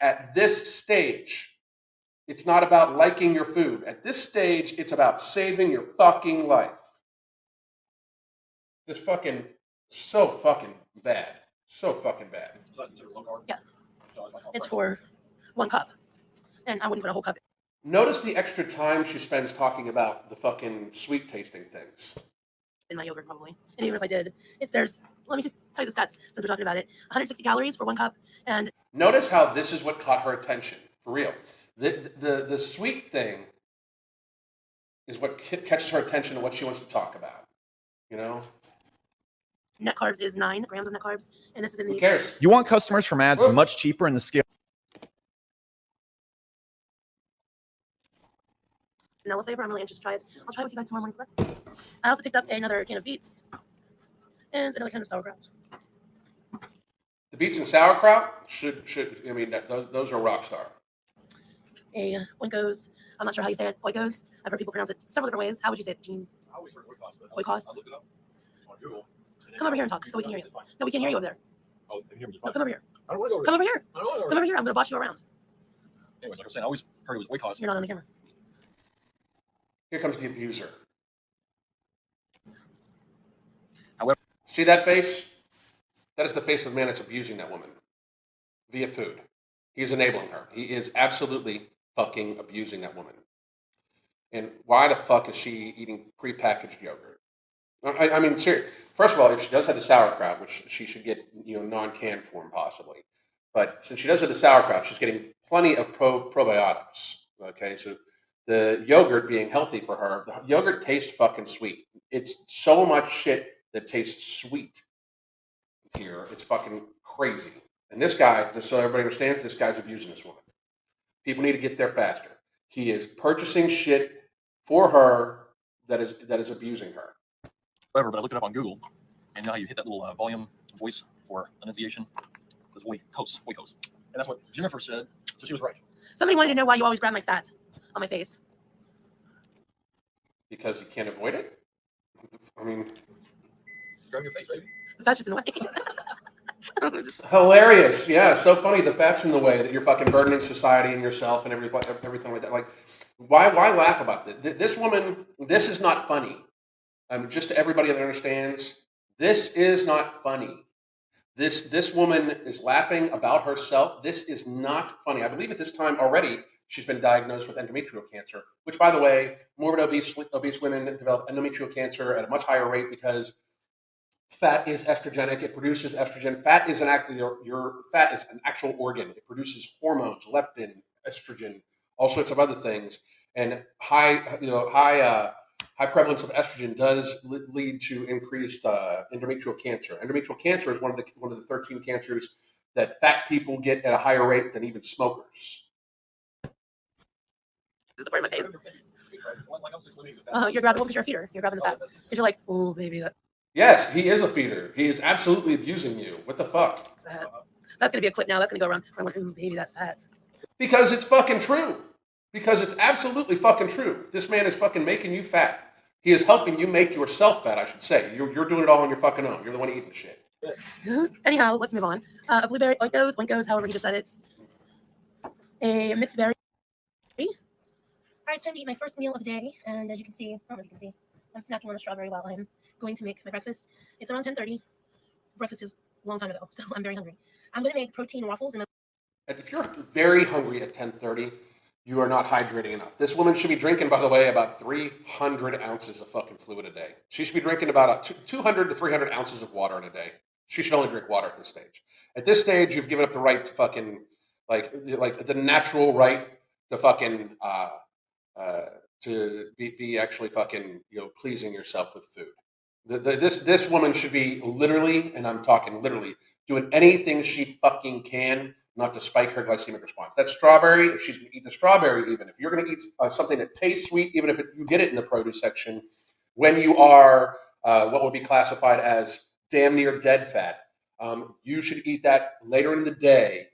It's not about liking your food. At this stage, it's about saving your fucking life. This fucking so fucking bad. So fucking bad. Yeah. It's for 1 cup. And I wouldn't put a whole cup Notice the extra time she spends talking about the fucking sweet tasting things. in my yogurt, probably. And even if I did, let me just tell you the stats since we're talking about it. 160 calories for 1 cup. And notice how this is what caught her attention, for real. The sweet thing is what catches her attention and what she wants to talk about, you know? net carbs is 9 grams of net carbs. And this is in Who these. cares? You want customers from ads much cheaper in the scale. Vanilla flavor. I'm really anxious to try it. I'll try it with you guys tomorrow morning for breakfast. I also picked up another can of beets and another can of sauerkraut. The beets and sauerkraut those are rock star. A Oikos. I'm not sure how you say it. Oikos. I've heard people pronounce it several different ways. How would you say it, Gene? I always heard Oikos, but Oikos? I looked it up on Google. Come over here and talk so we can hear you. No, we can't hear you over there. Oh, can you hear me just No, fine? come over here. I don't want to go over Come over here. I don't want to go Come over here. I'm going to boss you around. Anyways, like I was saying, I always heard it was Oikos. You're not on the camera. Here comes the abuser. However, see that face? That is the face of a man that's abusing that woman via food. He is enabling her. He is absolutely fucking abusing that woman. And why the fuck is she eating prepackaged yogurt? I mean, seriously. First of all, if she does have the sauerkraut, which she should get, non-canned form possibly, but since she does have the sauerkraut, she's getting plenty of probiotics. Okay, so the yogurt being healthy for her, the yogurt tastes fucking sweet. It's so much shit that tastes sweet here. It's fucking crazy. And this guy, just so everybody understands, this guy's abusing this woman. People need to get there faster. He is purchasing shit for her that is abusing her. but I looked it up on Google, and now you hit that little volume voice for enunciation. It says Oikos. And that's what Jennifer said, so she was right. Somebody wanted to know why you always grab my fat on my face. Because you can't avoid it? I mean, Just grab your face, baby. The fat's just in the way. hilarious. Yeah, so funny. The fat's in the way that you're fucking burdening society and yourself and everything like that. Like, why laugh about this? This woman, this is not funny. Just to everybody that understands, this is not funny. This woman is laughing about herself. This is not funny. I believe at this time already she's been diagnosed with endometrial cancer, which, by the way, morbid obese women develop endometrial cancer at a much higher rate because fat is estrogenic. It produces estrogen. Fat is your fat is an actual organ. It produces hormones, leptin, estrogen, all sorts of other things. And high prevalence of estrogen does lead to increased endometrial cancer. Endometrial cancer is one of the 13 cancers that fat people get at a higher rate than even smokers. This is the part of my face. Like I'm secluding the fat. You're grabbing because you're a feeder. You're grabbing the fat because you're like, oh baby, that. Yes, he is a feeder. He is absolutely abusing you. What the fuck? That's gonna be a clip now. That's gonna go around. I'm like, ooh baby, that fat. Because it's fucking true. Because it's absolutely fucking true. This man is fucking making you fat. He is helping you make yourself fat, I should say. You're doing it all on your fucking own. You're the one eating the shit. Anyhow, let's move on. A blueberry, oikos, however he just said it. A mixed berry. All right, it's time to eat my first meal of the day. And as you can see, I don't know if you can see, I'm snacking on a strawberry while I'm going to make my breakfast. It's around 10:30. Breakfast is a long time ago, so I'm very hungry. I'm going to make protein waffles. And if you're very hungry at 10:30, you are not hydrating enough. This woman should be drinking, by the way, about 300 ounces of fucking fluid a day. She should be drinking about 200 to 300 ounces of water in a day. She should only drink water at this stage. At this stage, you've given up the right to fucking, like the natural right to fucking, to be actually fucking, pleasing yourself with food. This woman should be literally, and I'm talking literally, doing anything she fucking can not to spike her glycemic response. That strawberry, if she's going to eat the strawberry, even if you're going to eat something that tastes sweet, even if you get it in the produce section, when you are what would be classified as damn near dead fat, you should eat that later in the day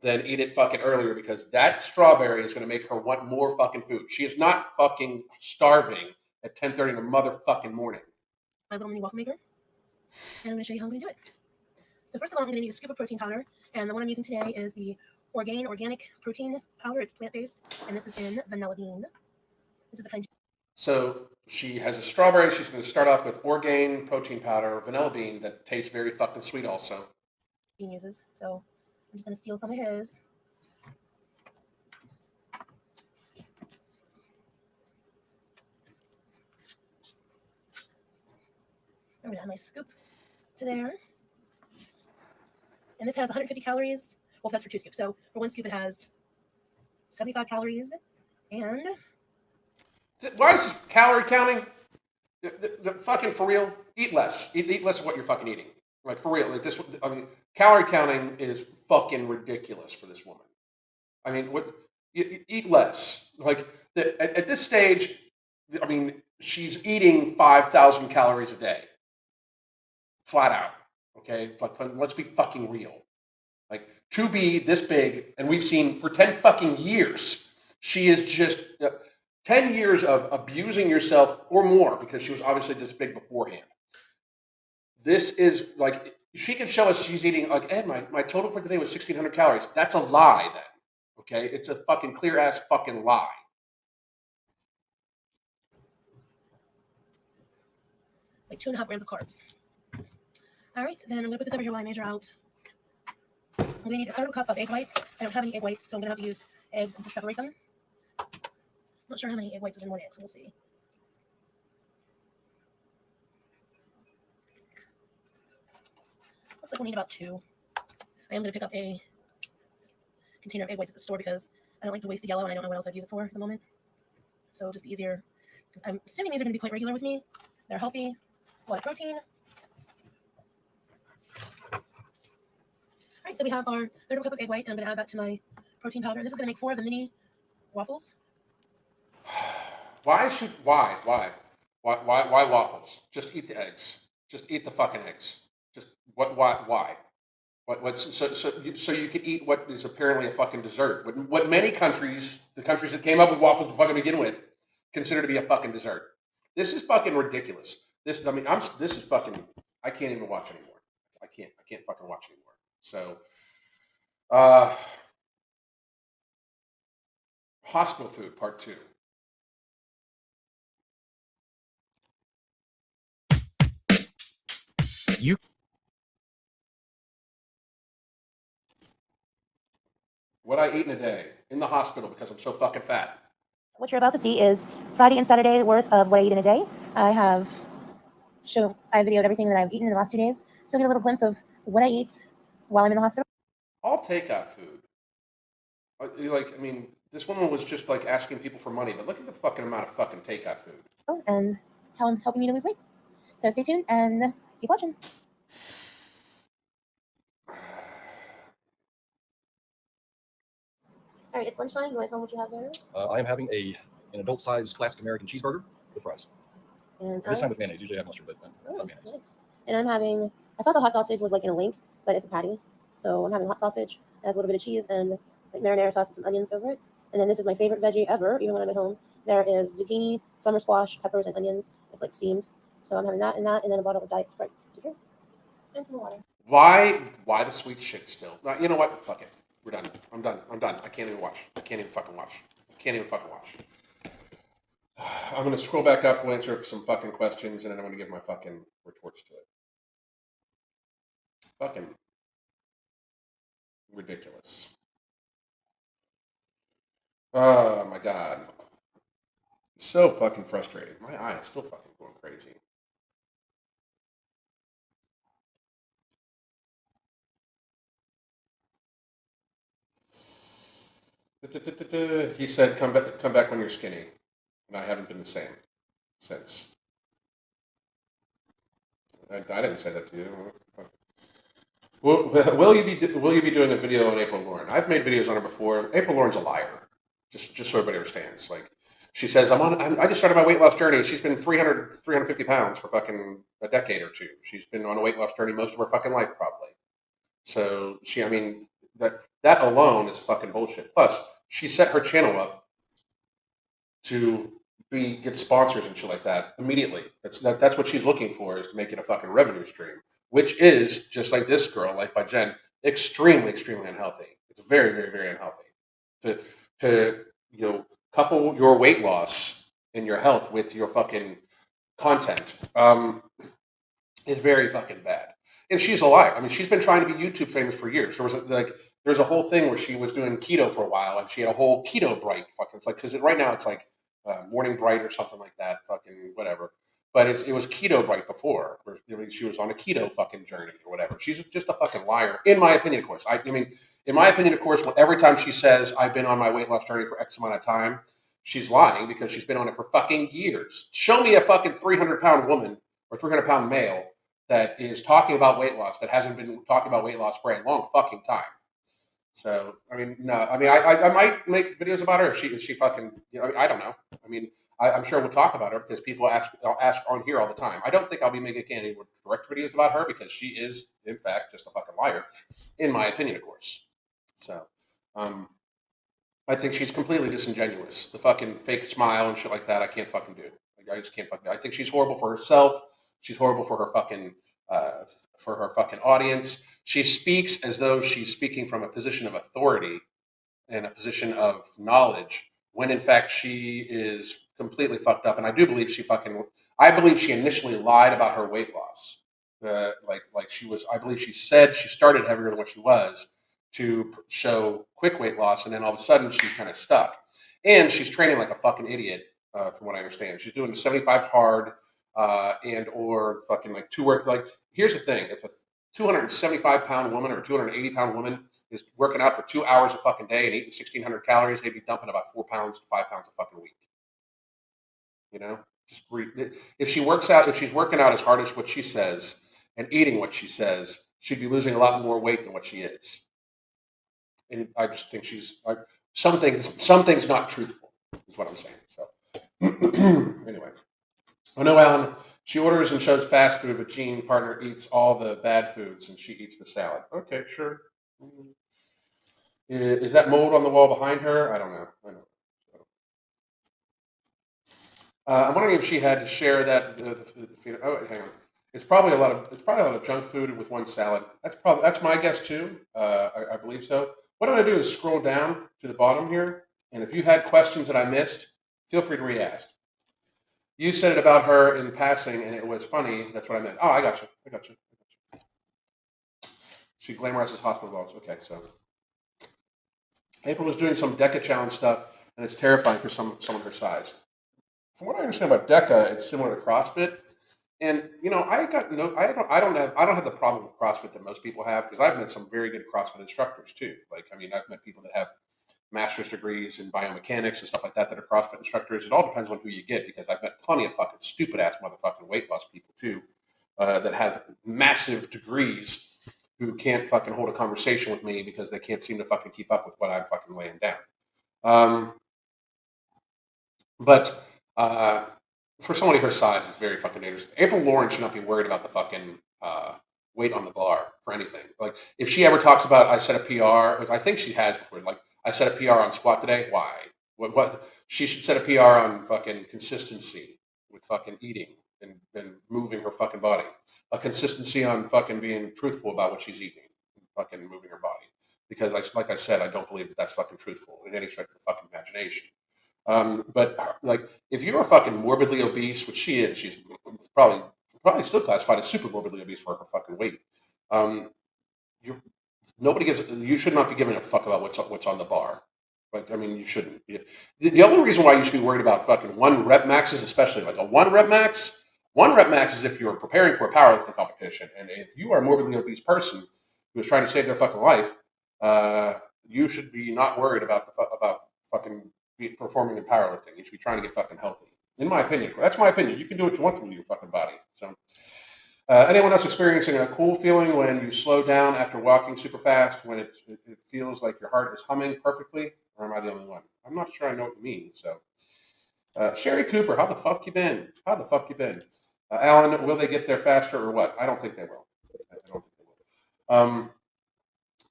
than eat it fucking earlier, because that strawberry is going to make her want more fucking food. She is not fucking starving at 10:30 in the motherfucking morning. My little mini waffle maker. And I'm going to show you how I'm going to do it. So first of all, I'm going to need a scoop of protein powder. And the one I'm using today is the organic protein powder. It's plant-based, and this is in vanilla bean. This is the kind. So she has a strawberry. She's going to start off with Orgain protein powder, vanilla bean that tastes very fucking sweet also. Bean uses. So I'm just going to steal some of his. I'm going to add my scoop to there. And this has 150 calories. Well, that's for 2 scoops. So for 1 scoop, it has 75 calories. And Why is this calorie counting? The fucking for real, eat less. Eat less of what you're fucking eating. Like for real, like this. I mean, calorie counting is fucking ridiculous for this woman. I mean, what? You eat less. Like at this stage, I mean, she's eating 5,000 calories a day, flat out. Okay, but let's be fucking real. Like to be this big, and we've seen for 10 fucking years, she is just 10 years of abusing yourself or more because she was obviously this big beforehand. This is like, she can show us she's eating, like, Ed, my total for today was 1,600 calories. That's a lie then, okay? It's a fucking clear ass fucking lie. like 2.5 grams of carbs. All right, then I'm going to put this over here while I measure out. I'm going to need a 1/3 cup of egg whites. I don't have any egg whites, so I'm going to have to use eggs and to separate them. Not sure how many egg whites is in 1 egg, so we'll see. Looks like we'll need about 2. I am going to pick up a container of egg whites at the store because I don't like to waste the yellow and I don't know what else I'd use it for at the moment. So it'll just be easier. Because I'm assuming these are going to be quite regular with me. They're healthy, a lot of protein. All right, so we have our 1/3 cup of egg white, and I'm going to add that to my protein powder. This is going to make 4 of the mini waffles. Why waffles? Just eat the eggs. Just eat the fucking eggs. Just why? So you can eat what is apparently a fucking dessert. What many countries, the countries that came up with waffles to fucking begin with, consider to be a fucking dessert. This is fucking ridiculous. This is fucking, I can't even watch anymore. I can't fucking watch anymore. So hospital food part 2. What I eat in a day in the hospital because I'm so fucking fat. What you're about to see is Friday and Saturday worth of what I eat in a day. I have videoed everything that I've eaten in the last 2 days. So get a little glimpse of what I eat while I'm in the hospital. All takeout food. I mean, this woman was just like asking people for money, but look at the fucking amount of fucking takeout food. And how I'm helping me to lose weight. So stay tuned and keep watching. All right, it's lunchtime. You want to tell them what you have there? I am having an adult-sized classic American cheeseburger with fries. And This time with mayonnaise. Usually I have mustard, but it's not mayonnaise. Nice. And I'm having, I thought the hot sausage was like in a link, but it's a patty. So I'm having hot sausage. It has a little bit of cheese and like marinara sauce and some onions over it. And then this is my favorite veggie ever, even when I'm at home. There is zucchini, summer squash, peppers, and onions. It's like steamed. So I'm having that, and then a bottle of Diet Sprite to drink. And some water. Why the sweet shit still? You know what? Fuck it. We're done. I'm done. I can't even watch. I can't even fucking watch. I'm going to scroll back up, we'll answer some fucking questions, and then I'm going to give my fucking retorts to it. Fucking ridiculous. Oh my god. So fucking frustrating. My eye is still fucking going crazy. He said, come back when you're skinny. And I haven't been the same since. I didn't say that to you. Will you be doing a video on April Lauren? I've made videos on her before. April Lauren's a liar. Just so everybody understands. Like, she says, I just started my weight loss journey. She's been 350 pounds for fucking a decade or 2. She's been on a weight loss journey most of her fucking life, probably. So that alone is fucking bullshit. Plus, she set her channel up to get sponsors and shit like that immediately. That's what she's looking for, is to make it a fucking revenue stream, which is just like this girl, Life by Jen, extremely, extremely unhealthy. It's very, very, very unhealthy. To couple your weight loss and your health with your fucking content is very fucking bad. And she's a liar. I mean, she's been trying to be YouTube famous for years. There's a whole thing where she was doing keto for a while, and she had a whole keto bright fucking. It's like because right now it's like morning bright or something like that, fucking whatever. But it was keto bright before. Where, she was on a keto fucking journey or whatever. She's just a fucking liar, in my opinion. Of course, I mean, in my opinion, of course, every time she says I've been on my weight loss journey for X amount of time, she's lying because she's been on it for fucking years. Show me a fucking 300-pound woman or 300-pound male that is talking about weight loss that hasn't been talking about weight loss for a long fucking time. So I mean, no, I mean, I might make videos about her if she fucking, I mean, I don't know. I mean, I'm sure we'll talk about her because people ask on here all the time. I don't think I'll be making any direct videos about her because she is, in fact, just a fucking liar, in my opinion, of course. So, I think she's completely disingenuous. The fucking fake smile and shit like that, I can't fucking do. Like, I just can't fucking do. I think she's horrible for herself. She's horrible for her fucking audience. She speaks as though she's speaking from a position of authority and a position of knowledge, when in fact she is completely fucked up. And I do believe I believe she initially lied about her weight loss. I believe she said she started heavier than what she was to show quick weight loss, and then all of a sudden she's kind of stuck. And she's training like a fucking idiot, from what I understand. She's doing 75 hard, and or fucking like two work. Like, here's the thing: if a 275-pound woman or 280-pound woman is working out for 2 hours a fucking day and eating 1,600 calories, they'd be dumping about 4 pounds to 5 pounds a fucking week. You know, if she's working out as hard as what she says and eating what she says, she'd be losing a lot more weight than what she is. And I just think something's not truthful, is what I'm saying. So anyway, I know Alan. She orders and shows fast food, but Jean partner eats all the bad foods and she eats the salad. Okay, sure. Is that mold on the wall behind her? I don't know. I'm wondering if she had to share that. Oh, hang on. It's probably a lot of junk food with one salad. That's my guess too. I believe so. What I'm going to do is scroll down to the bottom here, and if you had questions that I missed, feel free to re-ask. You said it about her in passing, and it was funny. That's what I meant. Oh, I got you. She glamorizes hospital dogs. Okay, so April was doing some DECA challenge stuff, and it's terrifying for someone her size. From what I understand about DECA, it's similar to CrossFit. And I don't have the problem with CrossFit that most people have, because I've met some very good CrossFit instructors too. Like, I mean, I've met people that have master's degrees in biomechanics and stuff like that are CrossFit instructors. It all depends on who you get, because I've met plenty of fucking stupid ass motherfucking weight loss people too, that have massive degrees who can't fucking hold a conversation with me because they can't seem to fucking keep up with what I'm fucking laying down. But for somebody her size, it's very fucking dangerous. April Lauren should not be worried about the fucking weight on the bar for anything. Like, if she ever talks about, I set a PR, which I think she has before, like, I set a PR on squat today. Why? What? She should set a PR on fucking consistency with fucking eating and moving her fucking body. A consistency on fucking being truthful about what she's eating and fucking moving her body. Because, like I said, I don't believe that's fucking truthful in any stretch of the fucking imagination. But like, if you're fucking morbidly obese, which she is, she's probably still classified as super morbidly obese for her fucking weight. You should not be giving a fuck about what's on the bar. Like, I mean, you shouldn't. The only reason why you should be worried about fucking one rep maxes, especially like a one rep max is if you're preparing for a powerlifting competition, and if you are a morbidly obese person who is trying to save their fucking life, you should be not worried about fucking performing in powerlifting. You should be trying to get fucking healthy. In my opinion, that's my opinion. You can do what you want to with your fucking body. So, anyone else experiencing a cool feeling when you slow down after walking super fast, when it feels like your heart is humming perfectly, or am I the only one? I'm not sure I know what you mean. So, Sherry Cooper, how the fuck you been? Alan, will they get there faster or what? I don't think they will.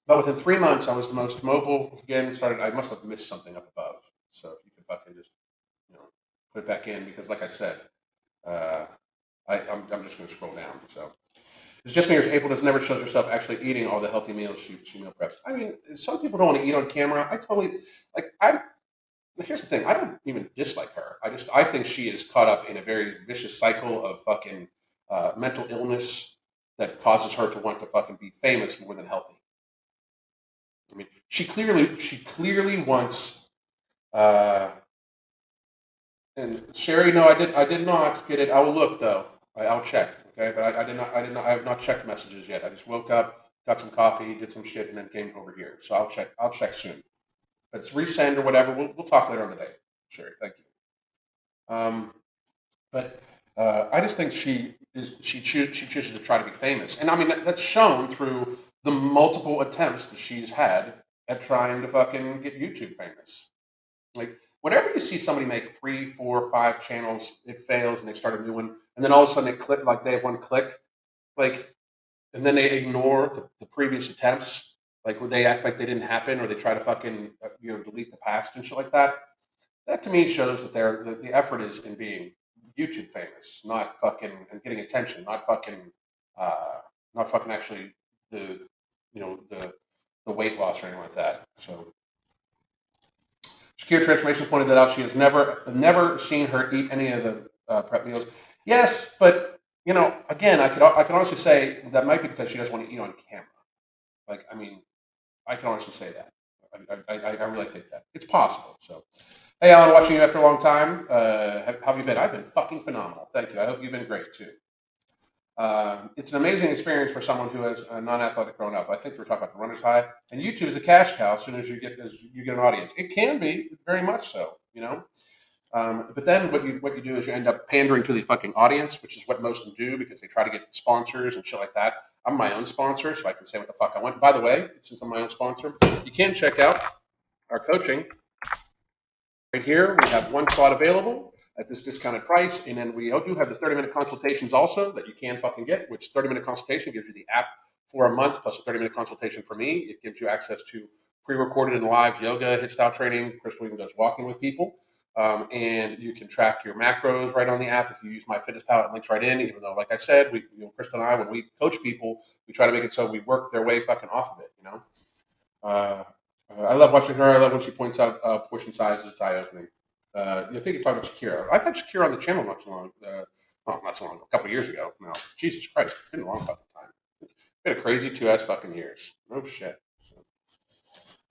But within 3 months, I was the most mobile again. I must have missed something up above. So if you could fucking just, put it back in, because like I said, I'm just going to scroll down. So It's just because April just never shows herself actually eating all the healthy meals she meal preps. I mean, some people don't want to eat on camera. I totally like. Here's the thing. I don't even dislike her. I think she is caught up in a very vicious cycle of fucking mental illness that causes her to want to fucking be famous more than healthy. I mean, she clearly wants. And Sherry, no, I did not get it. I will look though. I'll check. Okay, but I did not. I have not checked messages yet. I just woke up, got some coffee, did some shit, and then came over here. So I'll check. I'll check soon. If it's resend or whatever, we'll talk later on the day. Sherry, thank you. But I just think she chooses to try to be famous, and I mean that's shown through the multiple attempts that she's had at trying to fucking get YouTube famous. Like whenever you see somebody make 3, 4, 5 channels, it fails and they start a new one, and then all of a sudden they click like they have one click, like, and then they ignore the previous attempts, like where they act like they didn't happen, or they try to fucking delete the past and shit like that. That to me shows that the effort is in being YouTube famous, not fucking and getting attention, uh, not fucking actually the the weight loss or anything like that. So Secure Transformation pointed that out. She has never seen her eat any of the prep meals. Yes, but again, I can honestly say that might be because she doesn't want to eat on camera. Like, I mean, I can honestly say that. I really think that it's possible. So, hey, Alan, watching you after a long time. How have you been? I've been fucking phenomenal. Thank you. I hope you've been great too. It's an amazing experience for someone who has a non-athletic growing up. I think we're talking about the runner's high, and YouTube is a cash cow as soon as you get an audience. It can be very much so, but then what you do is you end up pandering to the fucking audience, which is what most of them do because they try to get sponsors and shit like that. I'm my own sponsor, so I can say what the fuck I want. By the way, since I'm my own sponsor, you can check out our coaching right here. We have one slot available at this discounted price, and then we do have the 30-minute consultations also that you can fucking get, which 30-minute consultation gives you the app for a month plus a 30-minute consultation for me. It gives you access to pre-recorded and live yoga, HIIT style training. Crystal even does walking with people. And you can track your macros right on the app if you use MyFitnessPal. It links right in, even though, like I said, Crystal and I, when we coach people, we try to make it so we work their way fucking off of it, I love watching her. I love when she points out portion sizes. It's eye-opening. You think you're talking about Shakira. I've had Shakira on the channel not too long. Not so long, a couple years ago now. Jesus Christ, it's been a long fucking time. It's been a crazy 2 fucking years. No shit.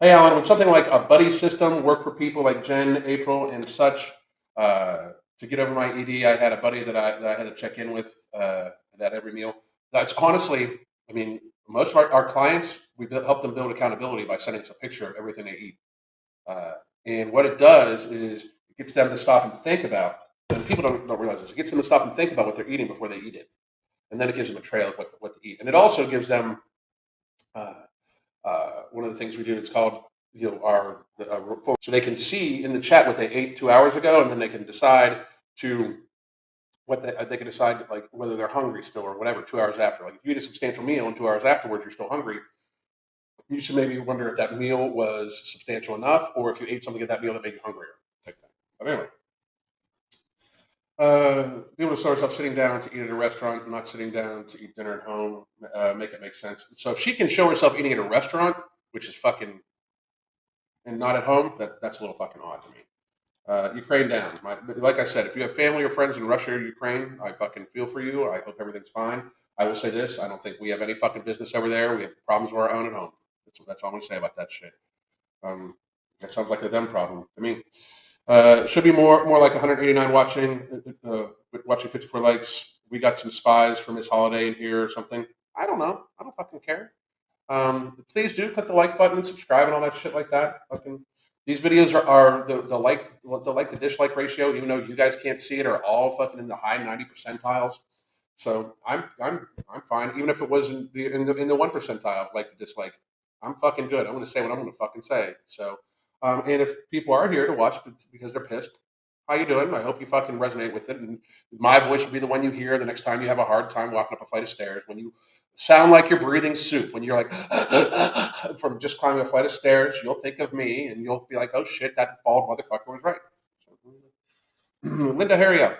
Hey, Alan, would something like a buddy system work for people like Jen, April, and such? To get over my ED, I had a buddy that I had to check in with at every meal. That's honestly, I mean, most of our clients, we help them build accountability by sending us a picture of everything they eat. And what it does is it gets them to stop and think about, and people don't realize this, it gets them to stop and think about what they're eating before they eat it. And then it gives them a trail of what to eat. And it also gives them, one of the things we do, it's called, so they can see in the chat what they ate 2 hours ago, and then they can decide to what they can decide like whether they're hungry still or whatever 2 hours after. Like if you eat a substantial meal and 2 hours afterwards you're still hungry, you should maybe wonder if that meal was substantial enough, or if you ate something at that meal that made you hungrier, type thing. But anyway, be able to start yourself sitting down to eat at a restaurant, not sitting down to eat dinner at home, make it make sense. So if she can show herself eating at a restaurant, which is fucking, and not at home, that's a little fucking odd to me. Ukraine down. Like I said, if you have family or friends in Russia or Ukraine, I fucking feel for you. I hope everything's fine. I will say this: I don't think we have any fucking business over there. We have problems of our own at home. That's all I'm gonna say about that shit. That sounds like a them problem to me. It should be more like 189 watching 54 likes. We got some spies from Miss Holiday in here or something. I don't know. I don't fucking care. Please do click the like button and subscribe and all that shit like that. Fucking these videos are the dislike ratio, even though you guys can't see it, are all fucking in the high 90 percentiles. So I'm fine, even if it was in the 1 percentile of like to dislike. I'm fucking good. I'm going to say what I'm going to fucking say. So, and if people are here to watch because they're pissed, how you doing? I hope you fucking resonate with it. And my voice will be the one you hear the next time you have a hard time walking up a flight of stairs. When you sound like you're breathing soup, when you're like from just climbing a flight of stairs, you'll think of me and you'll be like, oh shit, that bald motherfucker was right. So, Linda, hurry up.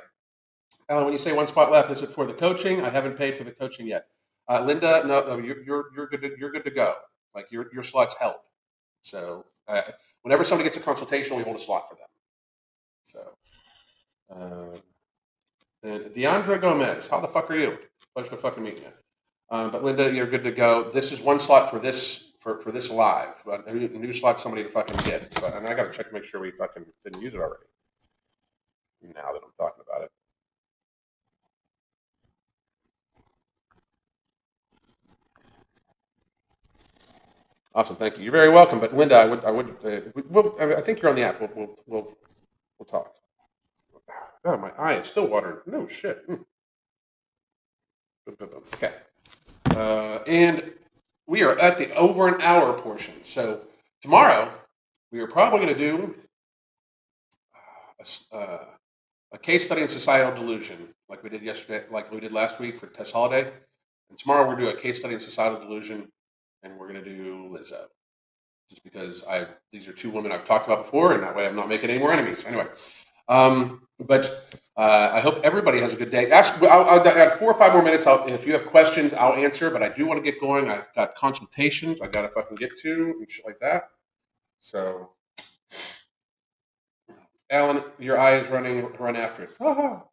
Alan, when you say one spot left, is it for the coaching? I haven't paid for the coaching yet. Linda, no, you're good to go. Like your slot's held. So whenever somebody gets a consultation, we hold a slot for them. So and Deandra Gomez, how the fuck are you? Pleasure to fucking meet you. But Linda, you're good to go. This is one slot for this this live. A new slot somebody to fucking get. So, and I got to check to make sure we fucking didn't use it already. Now that I'm talking about it. Awesome, thank you. You're very welcome. But Linda, I think you're on the app. We'll talk. God, my eye is still watering. No shit. Okay. And we are at the over an hour portion. So tomorrow we are probably going to do a case study in societal delusion, like we did yesterday, like we did last week for Tess Holiday. And tomorrow we're going to do a case study in societal delusion, and we're going to do Lizzo. Just because these are two women I've talked about before, and that way I'm not making any more enemies. Anyway, but I hope everybody has a good day. I'll got 4 or 5 more minutes. If you have questions, I'll answer. But I do want to get going. I've got consultations I got to fucking get to and shit like that. So, Alan, your eye is run after it. No,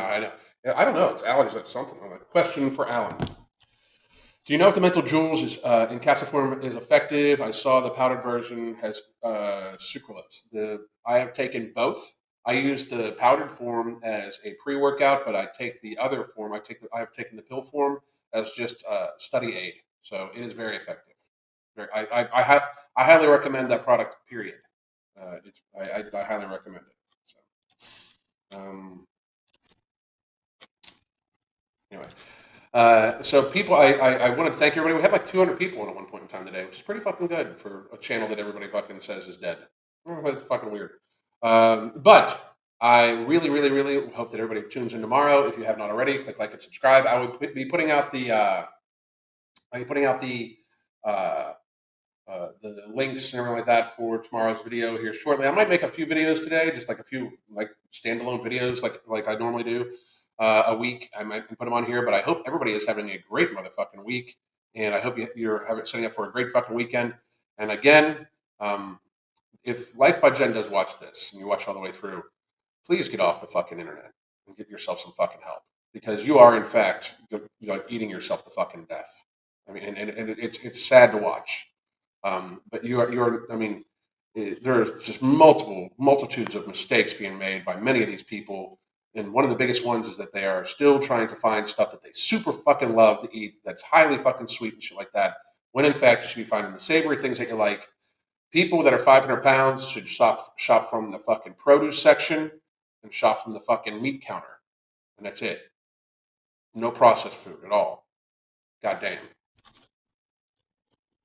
I know. I don't know. It's allergies or something. Question for Alan. Do you know if the mental jewels in capsule form is effective? I saw the powdered version has sucralose. I have taken both. I use the powdered form as a pre-workout, but I take the other form. I have taken the pill form as just a study aid. So it is very effective. I highly recommend that product. Period. I highly recommend it. So, anyway. So people, I want to thank everybody. We had like 200 people at one point in time today, which is pretty fucking good for a channel that everybody fucking says is dead. It's fucking weird. But I really, really, really hope that everybody tunes in tomorrow. If you have not already, click like and subscribe. I will be putting out the links and everything like that for tomorrow's video here shortly. I might make a few videos today, just like a few like standalone videos, like I normally do a week. I might put them on here, but I hope everybody is having a great motherfucking week, and I hope you're setting up for a great fucking weekend. And again, if Life by Jen does watch this and you watch all the way through, please get off the fucking internet and get yourself some fucking help, because you are in fact eating yourself to fucking death. I mean, and it's sad to watch. But you're. I mean, there are just multitudes of mistakes being made by many of these people, and one of the biggest ones is that they are still trying to find stuff that they super fucking love to eat that's highly fucking sweet and shit like that. When in fact you should be finding the savory things that you like. People that are 500 pounds should shop from the fucking produce section and shop from the fucking meat counter, and that's it. No processed food at all. God damn.